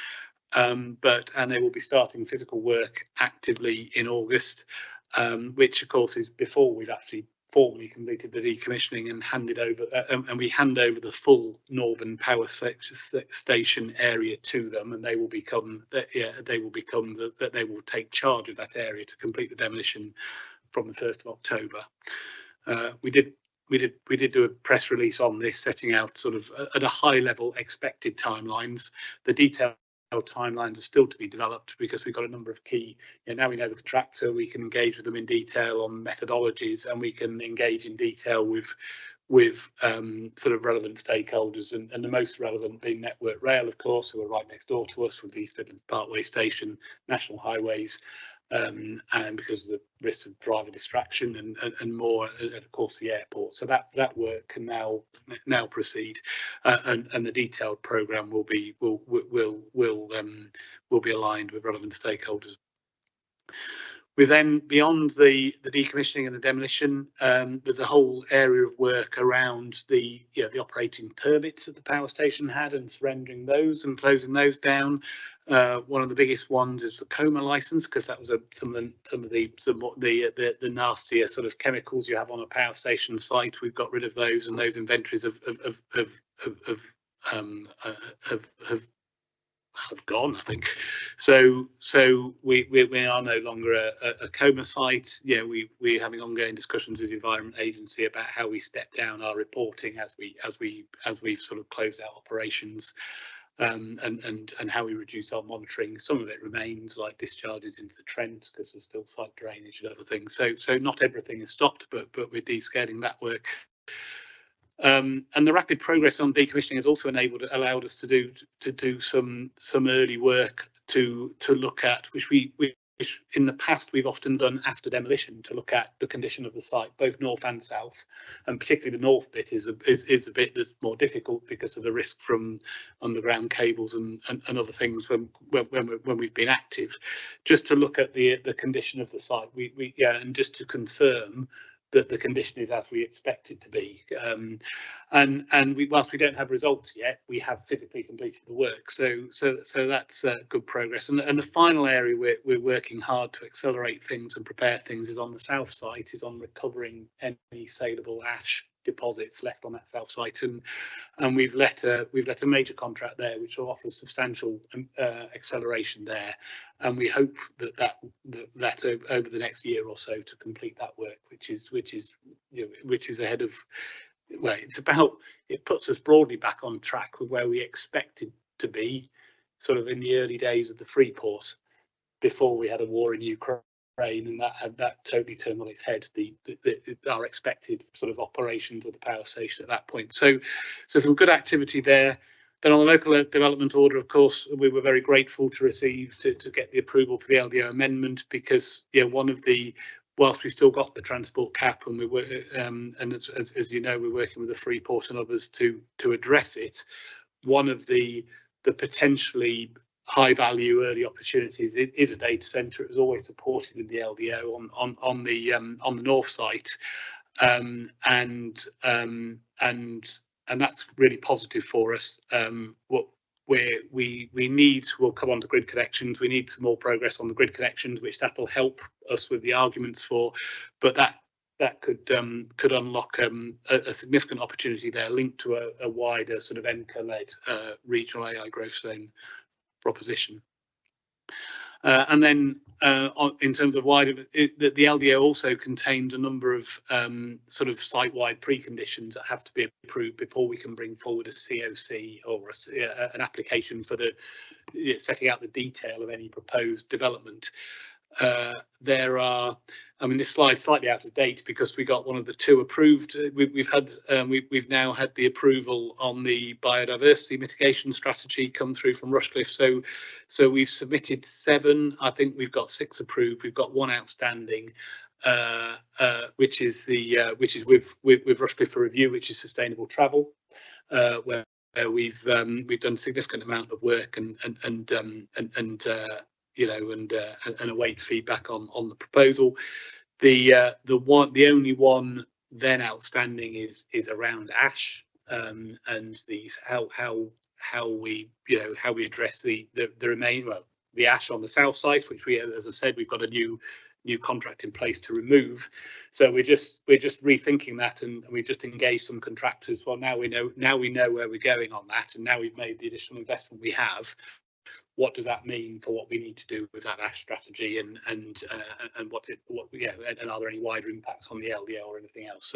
and they will be starting physical work actively in August, which of course is before we've actually formally completed the decommissioning and handed over, and we hand over the full northern power station area to them, and they will take charge of that area to complete the demolition from the 1st of October. We did do a press release on this, setting out sort of at a high level expected timelines. The detailed timelines are still to be developed because we've got a number of key, now we know the contractor, we can engage with them in detail on methodologies, and we can engage in detail with sort of relevant stakeholders, and the most relevant being Network Rail, of course, who are right next door to us with the East Midlands Parkway Station, National Highways, and because of the risk of driver distraction and more, and of course the airport. So that work can now proceed, and the detailed programme will be aligned with relevant stakeholders. We then, beyond the decommissioning and the demolition, there's a whole area of work around the operating permits that the power station had and surrendering those and closing those down. One of the biggest ones is the coma license, because that was some of the nastier sort of chemicals you have on a power station site. We've got rid of those, and those inventories have gone, I think. So we are no longer a coma site. We're having ongoing discussions with the Environment Agency about how we step down our reporting as we've sort of closed out operations, and how we reduce our monitoring. Some of it remains, like discharges into the Trent, because there's still site drainage and other things. So not everything is stopped, but we're descaling that work. And the rapid progress on decommissioning has also allowed us to do some early work to look at which in the past we've often done after demolition, to look at the condition of the site, both north and south, and particularly the north bit is a bit that's more difficult because of the risk from underground cables and other things when we've been active. Just to look at the condition of the site, and just to confirm that the condition is as we expect it to be, and whilst we don't have results yet, we have physically completed the work, so that's good progress. And the final area we're working hard to accelerate things and prepare things is on the south site, is on recovering any saleable ash deposits left on that south site, and we've let a major contract there which will offer substantial acceleration there, and we hope that over the next year or so to complete that work, which is ahead of, well, it puts us broadly back on track with where we expected to be, sort of in the early days of the Freeport, before we had a war in Ukraine, and that totally turned on its head our expected sort of operations of the power station at that point. So some good activity there. Then on the local development order, of course, we were very grateful to receive to get the approval for the LDO amendment, because one of the, whilst we still got the transport cap, and we were and as you know, we're working with the Freeport and others to address it. One of the potentially high value early opportunities is a data centre. It was always supported in the LDO on the north site, and that's really positive for us. What we need, we'll come on to grid connections. We need some more progress on the grid connections, which that will help us with the arguments for, but that could unlock a significant opportunity there, linked to a wider sort of EMCA-led regional AI growth zone proposition. And then in terms of wider, the LDO also contains a number of sort of site-wide preconditions that have to be approved before we can bring forward a COC or an application for setting out the detail of any proposed development. There are, I mean, this slide's slightly out of date because we got one of the two approved. We've now had the approval on the biodiversity mitigation strategy come through from Rushcliffe. So we've submitted 7. I think we've got 6 approved. We've got 1 outstanding, which is with Rushcliffe for review, which is sustainable travel, where we've done a significant amount of work and await feedback on the proposal. The only one then outstanding is around ash, and these how we address the ash on the south site, which as I've said, we've got a new contract in place to remove. So we're just rethinking that, and we just engaged some contractors. Well, now we know where we're going on that, and now we've made the additional investment we have. What does that mean for what we need to do with that ash strategy, and are there any wider impacts on the LDO or anything else?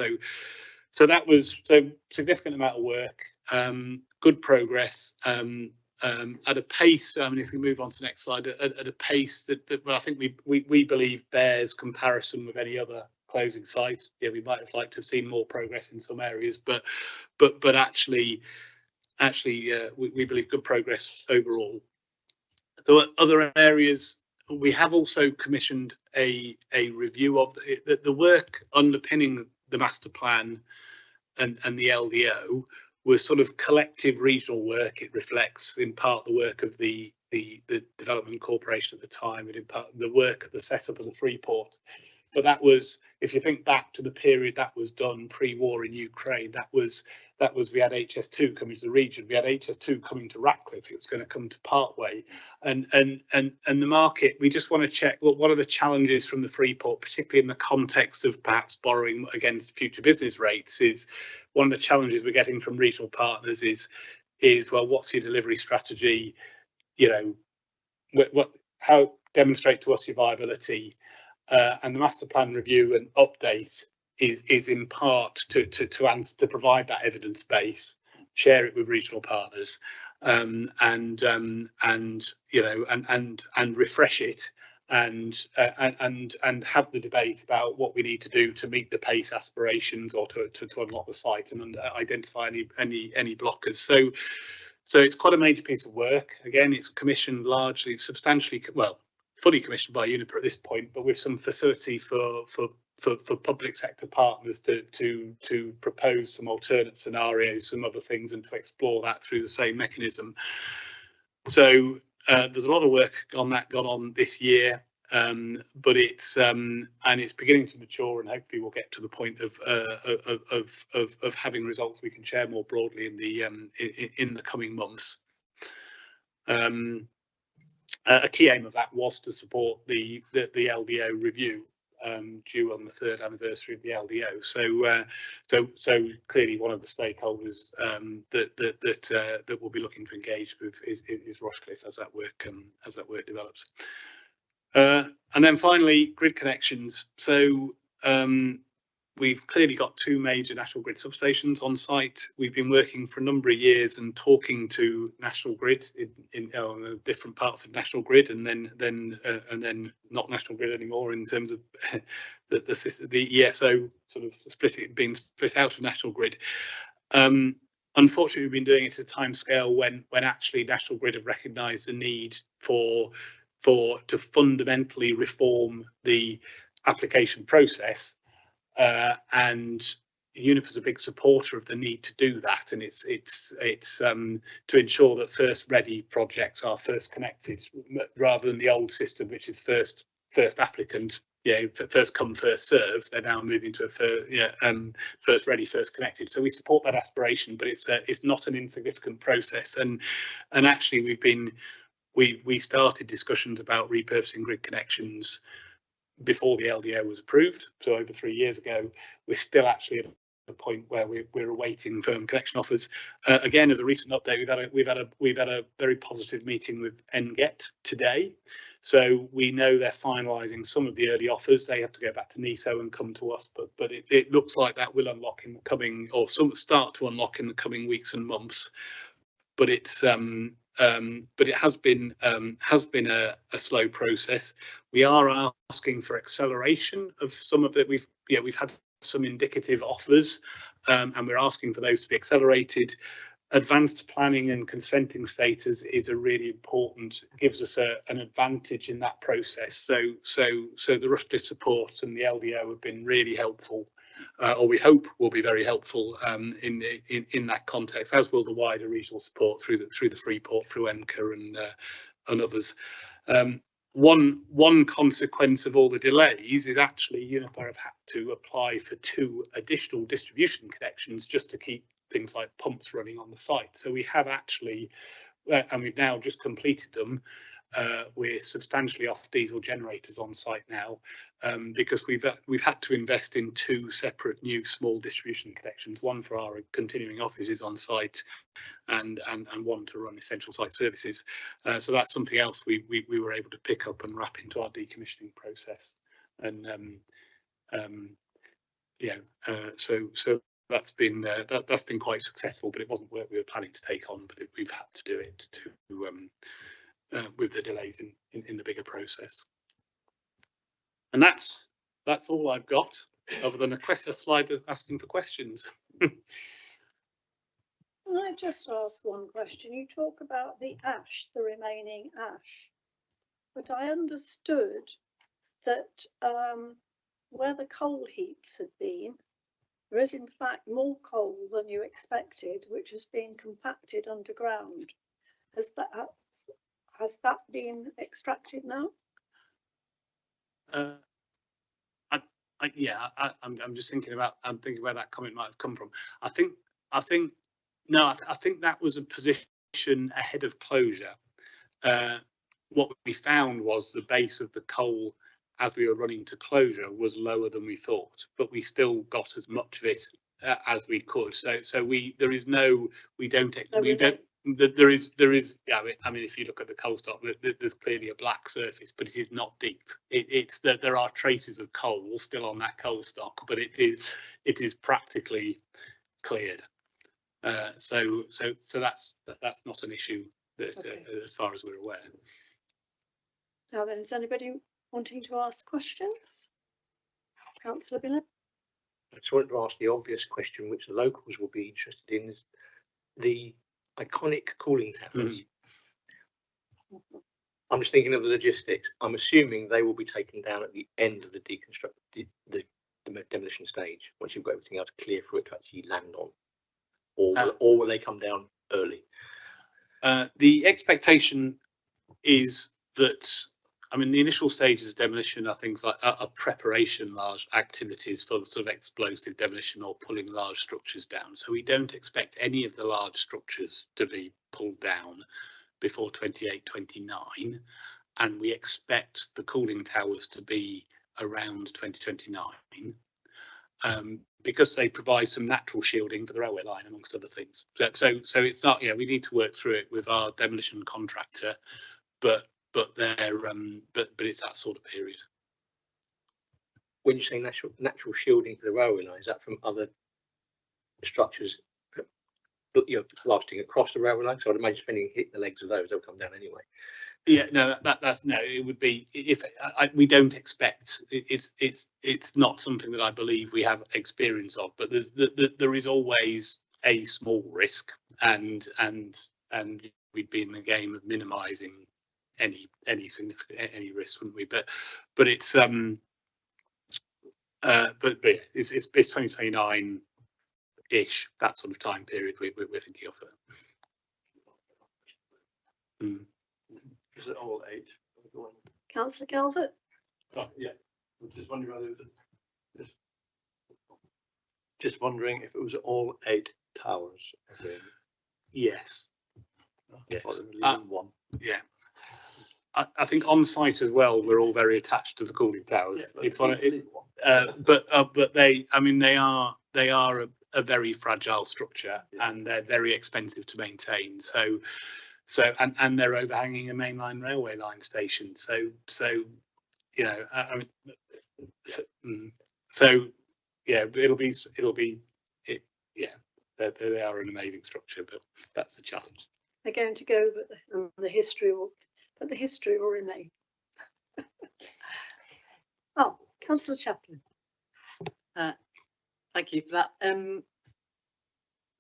So that was significant amount of work, good progress, at a pace. I mean, if we move on to the next slide, at a pace that I think we believe bears comparison with any other closing sites. Yeah, we might have liked to have seen more progress in some areas, but actually we believe good progress overall. There are other areas. We have also commissioned a review of the work underpinning the master plan and the LDO was sort of collective regional work. It reflects in part the work of the development corporation at the time, and in part the work at the setup of the Freeport. But that was, if you think back to the period that was done pre-war in Ukraine, that was we had HS2 coming to the region, we had HS2 coming to Rushcliffe, it was going to come to Parkway, and the market. We just want to check, well, what are the challenges from the Freeport, particularly in the context of perhaps borrowing against future business rates. Is one of the challenges we're getting from regional partners is well, what's your delivery strategy? How demonstrate to us your viability. And the master plan review and update is in part to provide that evidence base, share it with regional partners, and refresh it, and have the debate about what we need to do to meet the pace aspirations or to unlock the site and identify any blockers. So it's quite a major piece of work. Again, it's commissioned largely, substantially, well, fully commissioned by Uniper at this point, but with some facility for public sector partners to propose some alternate scenarios, some other things, and to explore that through the same mechanism. So there's a lot of work on that gone on this year, but it's and it's beginning to mature, and hopefully we'll get to the point of having results we can share more broadly in the coming months. A key aim of that was to support the LDO review due on the 3rd anniversary of the LDO. So clearly one of the stakeholders that we'll be looking to engage with is Rushcliffe as that work develops. And then finally, grid connections. So we've clearly got 2 major National Grid substations on site. We've been working for a number of years and talking to National Grid in different parts of National Grid, and then not National Grid anymore in terms of the ESO sort of being split out of National Grid. Unfortunately, we've been doing it at a time scale when actually National Grid have recognised the need to fundamentally reform the application process. And Uniper's a big supporter of the need to do that, and it's to ensure that first ready projects are first connected rather than the old system, which is first applicant, first come first served. They're now moving to a first ready first connected. So we support that aspiration, but it's not an insignificant process. And actually we started discussions about repurposing grid connections before the LDO was approved, so over 3 years ago. We're still actually at the point where we're awaiting firm connection offers. Again, as a recent update, we've had a very positive meeting with NGET today. So we know they're finalising some of the early offers. They have to go back to NESO and come to us, but it looks like that will unlock in the coming, or start to unlock in the coming weeks and months. But it's but it has been a slow process. We are asking for acceleration of some of it. We've had some indicative offers, and we're asking for those to be accelerated. Advanced planning and consenting status is a really important, gives us an advantage in that process. So the Rushcliffe support and the LDO have been really helpful, or we hope will be very helpful in that context, as will the wider regional support through the Freeport, through EMCA and others. One consequence of all the delays is actually Uniper have had to apply for 2 additional distribution connections just to keep things like pumps running on the site. So we have actually, and we've now just completed them. We're substantially off diesel generators on site now, because we've had to invest in 2 separate new small distribution connections, one for our continuing offices on site and one to run essential site services. So that's something else we were able to pick up and wrap into our decommissioning process. And so that's been quite successful, but it wasn't work we were planning to take on, but we've had to do it with the delays in the bigger process. And that's all I've got, other than a slide asking for questions. Can I just ask one question? You talk about the ash, the remaining ash, but I understood that where the coal heaps had been, there is in fact more coal than you expected, which has been compacted underground. Has that been extracted now? I'm just thinking about where that comment might have come from. I think that was a position ahead of closure. What we found was the base of the coal as we were running to closure was lower than we thought, but we still got as much of it as we could. So there is I mean, if you look at the coal stock, there's clearly a black surface, but it is not deep. It's that there are traces of coal still on that coal stock, but it is practically cleared. So that's not an issue that, okay, as far as we're aware. Now then, is anybody wanting to ask questions? Councillor Bennett? I just wanted to ask the obvious question, which the locals will be interested in, is the iconic cooling towers. I'm just thinking of the logistics. I'm assuming they will be taken down at the end of the the demolition stage, once you've got everything else clear for it to actually land on, or will they come down early? The expectation is that, I mean, the initial stages of demolition are things like preparation large activities for the sort of explosive demolition or pulling large structures down. So we don't expect any of the large structures to be pulled down before 28, 29, and we expect the cooling towers to be around 2029, because they provide some natural shielding for the railway line, amongst other things. So it's not, we need to work through it with our demolition contractor, but it's that sort of period. When you say natural shielding for the railway line, is that from other structures, lasting across the railway line? So I'd imagine depending hitting the legs of those, they'll come down anyway. Yeah, no, that's no. It would be if we don't expect it's not something that I believe we have experience of, but there is always a small risk, and we'd be in the game of minimising any significant risk, wouldn't we? But it's but it's 2029 ish, that sort of time period we're thinking of it. Is it all 8? Councillor Calvert? Oh, yeah. I'm just wondering whether it was just wondering if it was all 8 towers. Okay. Yes. Yes. One. Yeah. I think on site as well, we're all very attached to the cooling towers. Yeah, it's one. But they, I mean, they are a very fragile structure, yeah, and they're very expensive to maintain. So they're overhanging a mainline railway line station. So yeah, it'll be yeah. They are an amazing structure, but that's the challenge. They're going to go, but the history will remain. Oh, Councillor Chaplin. Thank you for that.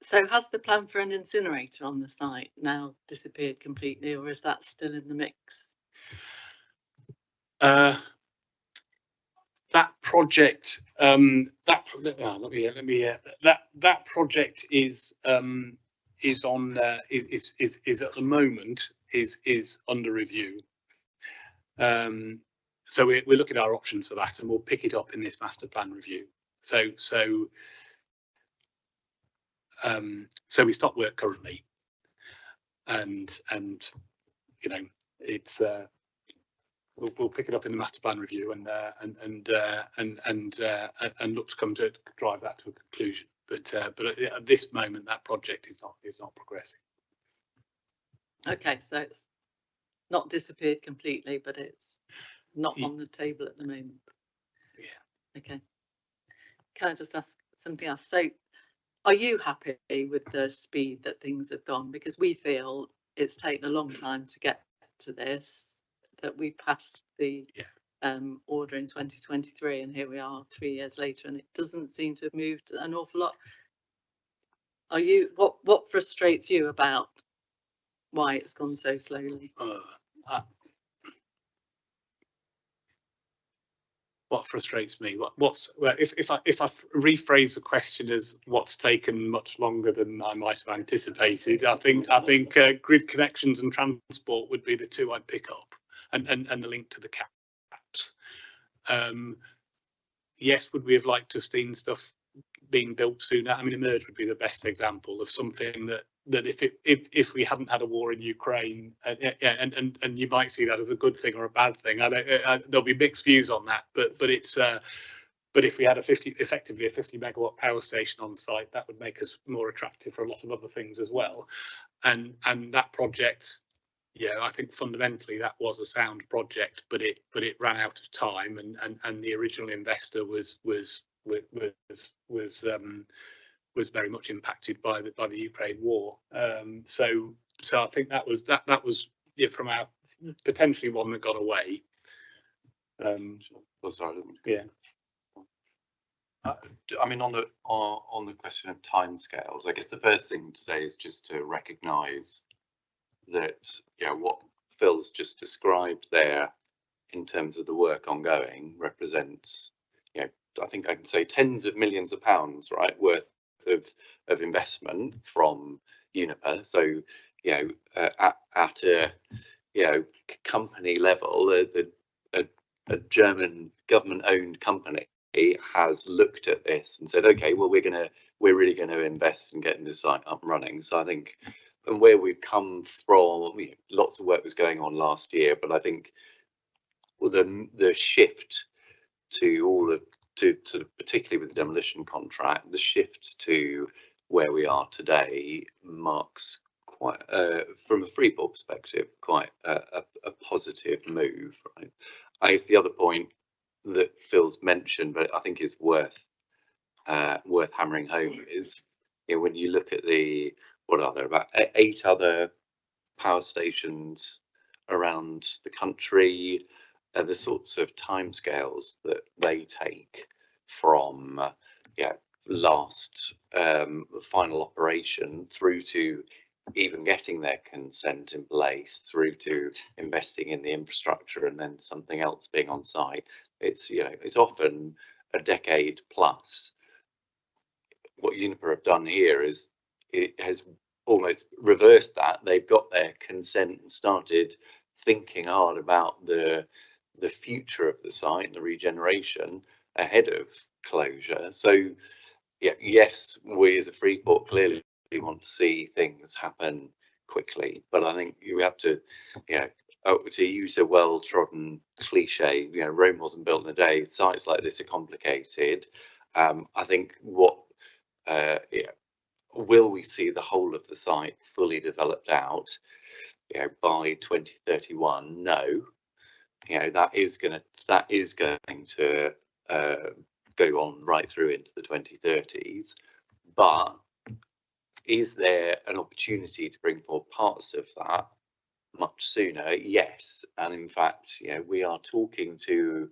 So has the plan for an incinerator on the site now disappeared completely, or is that still in the mix? That project, that project is on is at the moment is under review. So we're looking at our options for that, and we'll pick it up in this master plan review. So we stop work currently, and it's we'll pick it up in the master plan review and look to come to drive that to a conclusion. But at this moment, that project is not progressing. Okay, so it's not disappeared completely, but it's not on the table at the moment. Yeah. Okay. Can I just ask something else? So, are you happy with the speed that things have gone? Because we feel it's taken a long time to get to this, that we passed the order in 2023, and here we are 3 years later, and it doesn't seem to have moved an awful lot. Are you, what frustrates you about why it's gone so slowly? What frustrates me? If I rephrase the question as what's taken much longer than I might have anticipated, I think grid connections and transport would be the two I'd pick up, and the link to the caps. Yes, would we have liked to have seen stuff being built sooner? I mean, Emerge would be the best example of something that if we hadn't had a war in Ukraine, and you might see that as a good thing or a bad thing. There'll be mixed views on that, but it's but if we had effectively a 50 megawatt power station on site, that would make us more attractive for a lot of other things as well. And that project, I think fundamentally that was a sound project, but it ran out of time, and the original investor was very much impacted by the Ukraine war. So I think that was from our potentially one that got away. Oh, sorry. Yeah. I mean, on the question of timescales, I guess the first thing to say is just to recognise that, you know, what Phil's just described there in terms of the work ongoing represents, you know, I think I can say tens of millions of pounds, right, worth of investment from Uniper. So, you know, at a, you know, company level, a German government-owned company has looked at this and said, okay, well, we're really going to invest in getting this site up and running. So I think, and where we've come from, you know, lots of work was going on last year, but I think the shift to all of, to sort of particularly with the demolition contract, the shift to where we are today marks quite, from a Freeport perspective, quite a positive move, right? I guess the other point that Phil's mentioned, but I think is worth hammering home, is, you know, when you look at the, what are there, about 8 other power stations around the country, the sorts of timescales that they take from last final operation through to even getting their consent in place, through to investing in the infrastructure and then something else being on site. It's, you know, it's often a decade plus. What Uniper have done here is it has almost reversed that. They've got their consent and started thinking hard about the future of the site and the regeneration ahead of closure. So yeah, yes, we as a Freeport clearly want to see things happen quickly, but I think you have to, you know, to use a well-trodden cliche, you know, Rome wasn't built in a day. Sites like this are complicated. I think what, yeah, will we see the whole of the site fully developed out, you know, by 2031? No. You know, that is going to go on right through into the 2030s. But is there an opportunity to bring forward parts of that much sooner? Yes. And in fact, you know, we are talking to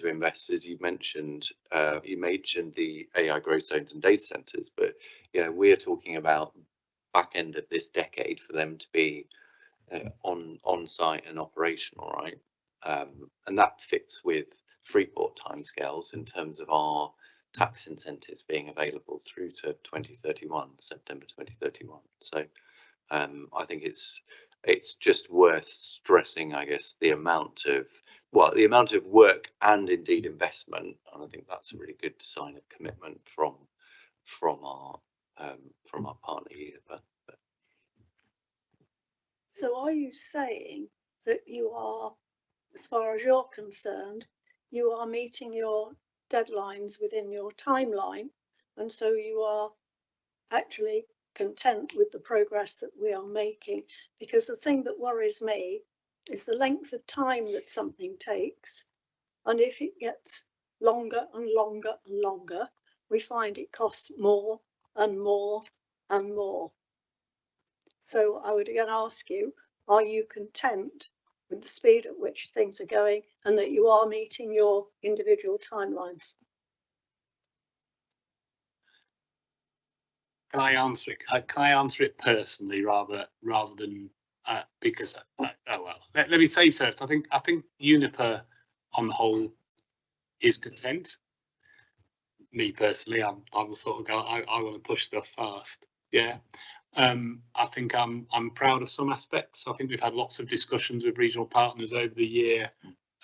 investors. You mentioned the AI growth zones and data centers, but, you know, we're talking about back end of this decade for them to be on site and operational, right? And that fits with Freeport timescales in terms of our tax incentives being available through to 2031, September 2031. So I think it's just worth stressing, I guess, the amount of work and indeed investment, and I think that's a really good sign of commitment from our partner here. So are you saying that you are, as far as you're concerned, you are meeting your deadlines within your timeline, and so you are actually content with the progress that we are making? Because the thing that worries me is the length of time that something takes, and if it gets longer and longer and longer, we find it costs more and more and more. So I would again ask you, are you content with the speed at which things are going and that you are meeting your individual timelines? Can I answer it? Can I answer it personally rather than because oh well. Let me say first. I think Uniper on the whole is content. Me personally, I will sort of go. I want to push stuff fast. Yeah. I think I'm proud of some aspects. I think we've had lots of discussions with regional partners over the year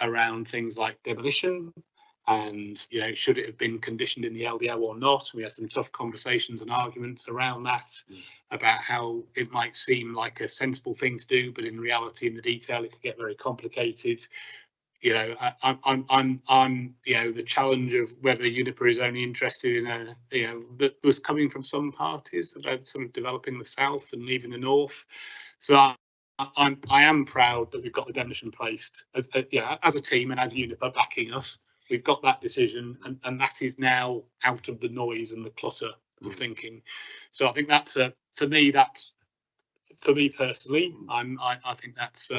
around things like demolition and, you know, should it have been conditioned in the LDO or not. We had some tough conversations and arguments around that about how it might seem like a sensible thing to do, but in reality, in the detail, it could get very complicated. You know, I'm you know, the challenge of whether Uniper is only interested in a, you know, that was coming from some parties about sort of developing the south and leaving the north. So I am proud that we've got the demolition placed, yeah, as a team and as Uniper backing us. We've got that decision, and that is now out of the noise and the clutter of thinking. So I think that's for me personally. I think that's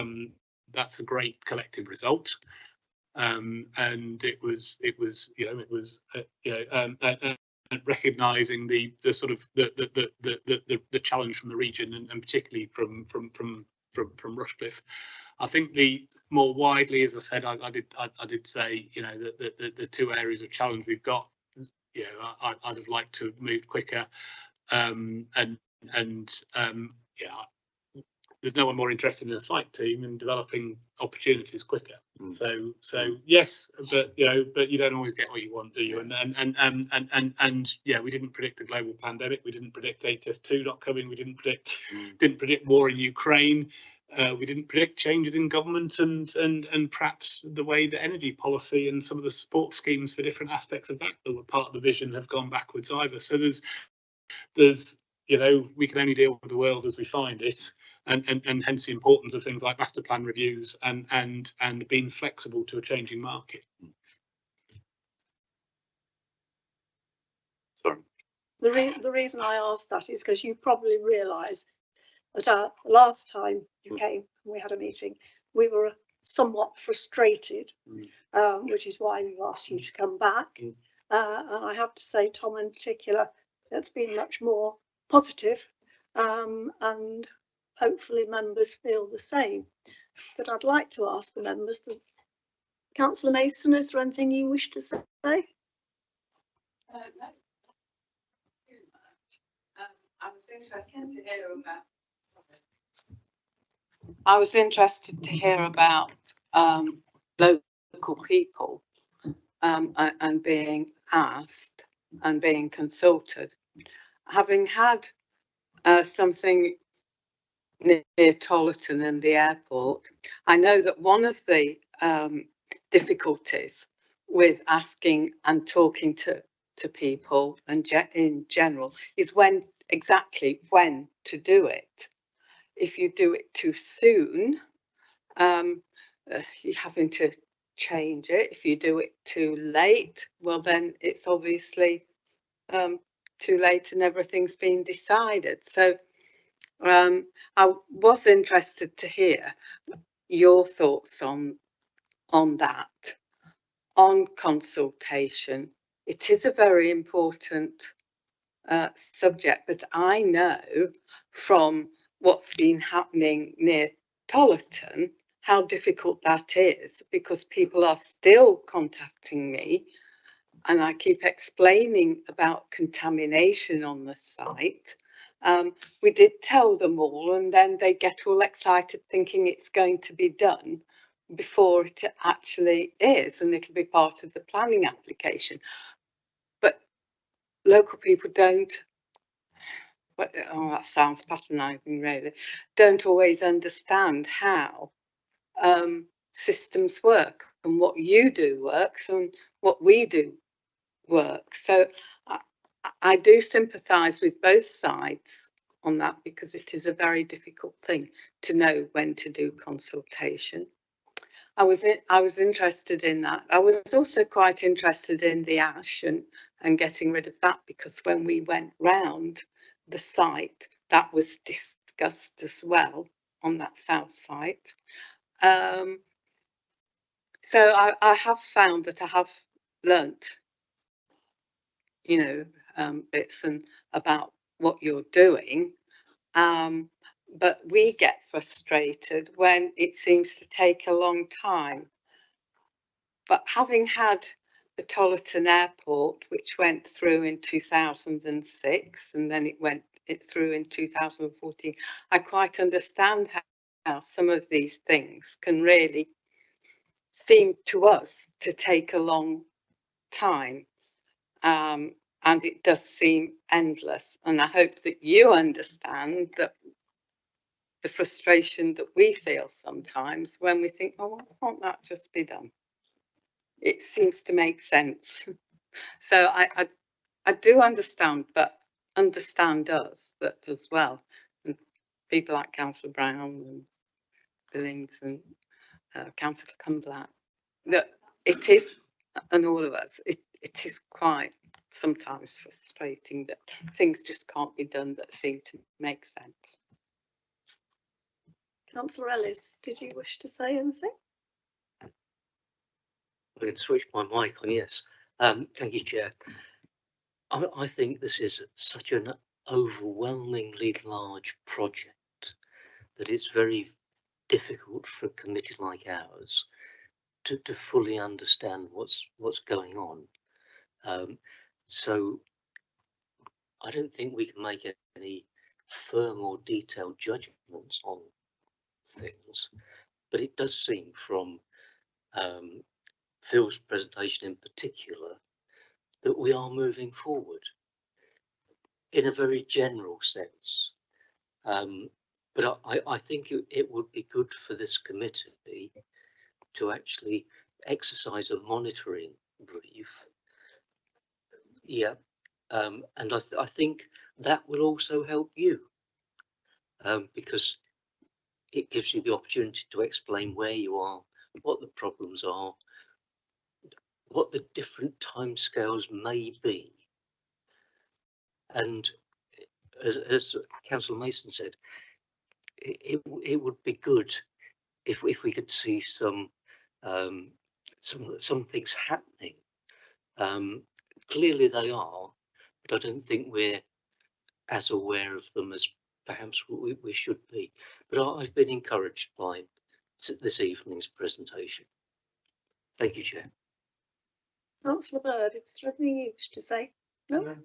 that's a great collective result. And it was recognising the sort of the challenge from the region, and particularly from Rushcliffe. I think the more widely, as I said, I did say, you know, that the two areas of challenge we've got, you know, I'd have liked to have moved quicker, yeah, there's no one more interested in a site team and developing opportunities quicker. So yes, but you know, but you don't always get what you want, do you? And yeah, we didn't predict a global pandemic. We didn't predict HS2 not coming. We didn't predict war in Ukraine. We didn't predict changes in government and perhaps the way the energy policy and some of the support schemes for different aspects of that were part of the vision have gone backwards either. So there's you know, we can only deal with the world as we find it. And hence the importance of things like master plan reviews and being flexible to a changing market. Sorry. The reason I asked that is because you probably realise that last time you came and we had a meeting, we were somewhat frustrated, which is why we've asked you to come back. And I have to say, Tom in particular, it's been much more positive, and hopefully members feel the same. But I'd like to ask the members, Councillor Mason, is there anything you wish to say? No. I was interested to hear about local people and being asked and being consulted. Having had something near Tollerton and the airport, I know that one of the difficulties with asking and talking to people and in general is exactly when to do it. If you do it too soon, you're having to change it. If you do it too late, well then it's obviously too late and everything's been decided. So I was interested to hear your thoughts on that, on consultation. It is a very important subject, but I know from what's been happening near Tollerton how difficult that is, because people are still contacting me and I keep explaining about contamination on the site. We did tell them all, and then they get all excited thinking it's going to be done before it actually is, and it'll be part of the planning application. But local people don't, oh, that sounds patronising really, don't always understand how systems work, and what you do works and what we do works. So I do sympathise with both sides on that, because it is a very difficult thing to know when to do consultation. I was interested in that. I was also quite interested in the ash and getting rid of that, because when we went round the site, that was discussed as well on that south site. So I have found that I have learnt, you know, bits and about what you're doing, but we get frustrated when it seems to take a long time. But having had the Tollerton Airport, which went through in 2006, and then it went through in 2014, I quite understand how some of these things can really seem to us to take a long time. And it does seem endless. And I hope that you understand that the frustration that we feel sometimes when we think, oh, why can't that just be done? It seems to make sense. So I do understand, but understand us that as well. And people like Councillor Brown and Billings and Councillor Cumberland, that it is, and all of us, it is quite sometimes frustrating that things just can't be done that seem to make sense. Councillor Ellis, did you wish to say anything? I'm going to switch my mic on, yes. Thank you, Chair. I think this is such an overwhelmingly large project that it's very difficult for a committee like ours to fully understand what's going on. So I don't think we can make any firm or detailed judgments on things, but it does seem from Phil's presentation in particular that we are moving forward in a very general sense. But I think it would be good for this committee to actually exercise a monitoring brief. Yeah, and I think that will also help you because it gives you the opportunity to explain where you are, what the problems are, what the different timescales may be. And as Councillor Mason said, it would be good if we could see some things happening. Clearly they are, but I don't think we're as aware of them as perhaps we should be. But I've been encouraged by this evening's presentation. Thank you, Chair. Councillor Bird, is there anything you wish to say? No?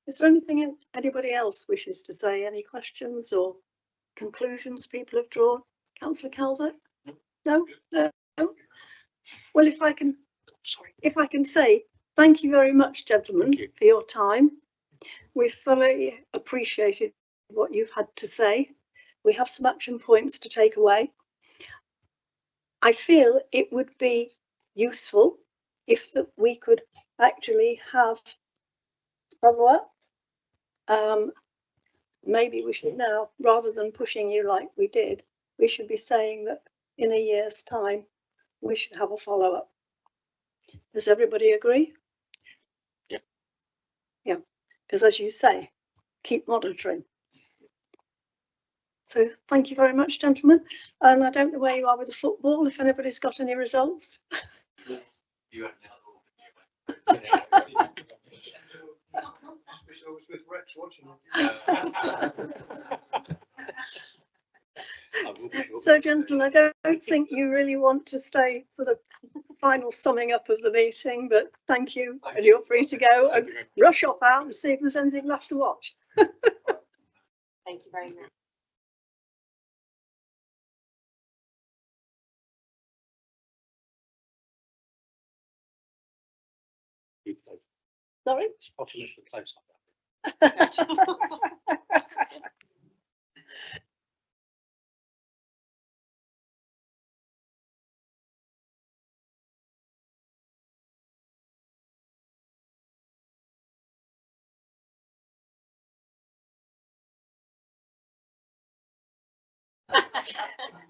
Is there anything anybody else wishes to say? Any questions or conclusions people have drawn? Councillor Calvert? No? No? Well, if I can say thank you very much, gentlemen, for your time. We've thoroughly appreciated what you've had to say. We have some action points to take away. I feel it would be useful if we could actually have follow-up. Maybe we should now, rather than pushing you like we did, we should be saying that in a year's time we should have a follow-up. Does everybody agree? Yeah. Yeah, because as you say, keep monitoring. So thank you very much, gentlemen. And I don't know where you are with the football, if anybody's got any results. You So, gentlemen, I don't think you really want to stay for the final summing up of the meeting, but thank you, and you're free to go and rush off out and see if there's anything left to watch. Thank you very much. Sorry? Spotting it for close up.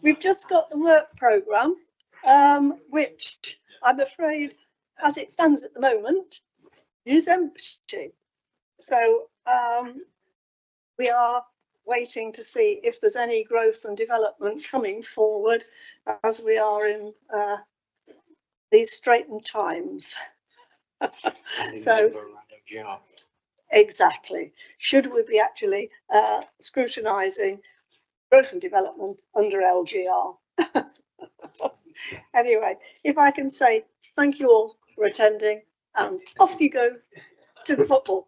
We've just got the work programme, which I'm afraid, as it stands at the moment, is empty. So we are waiting to see if there's any growth and development coming forward as we are in these straitened times. So exactly, should we be actually scrutinising growth and development under LGR? Anyway, if I can say thank you all for attending, and off you go to the football.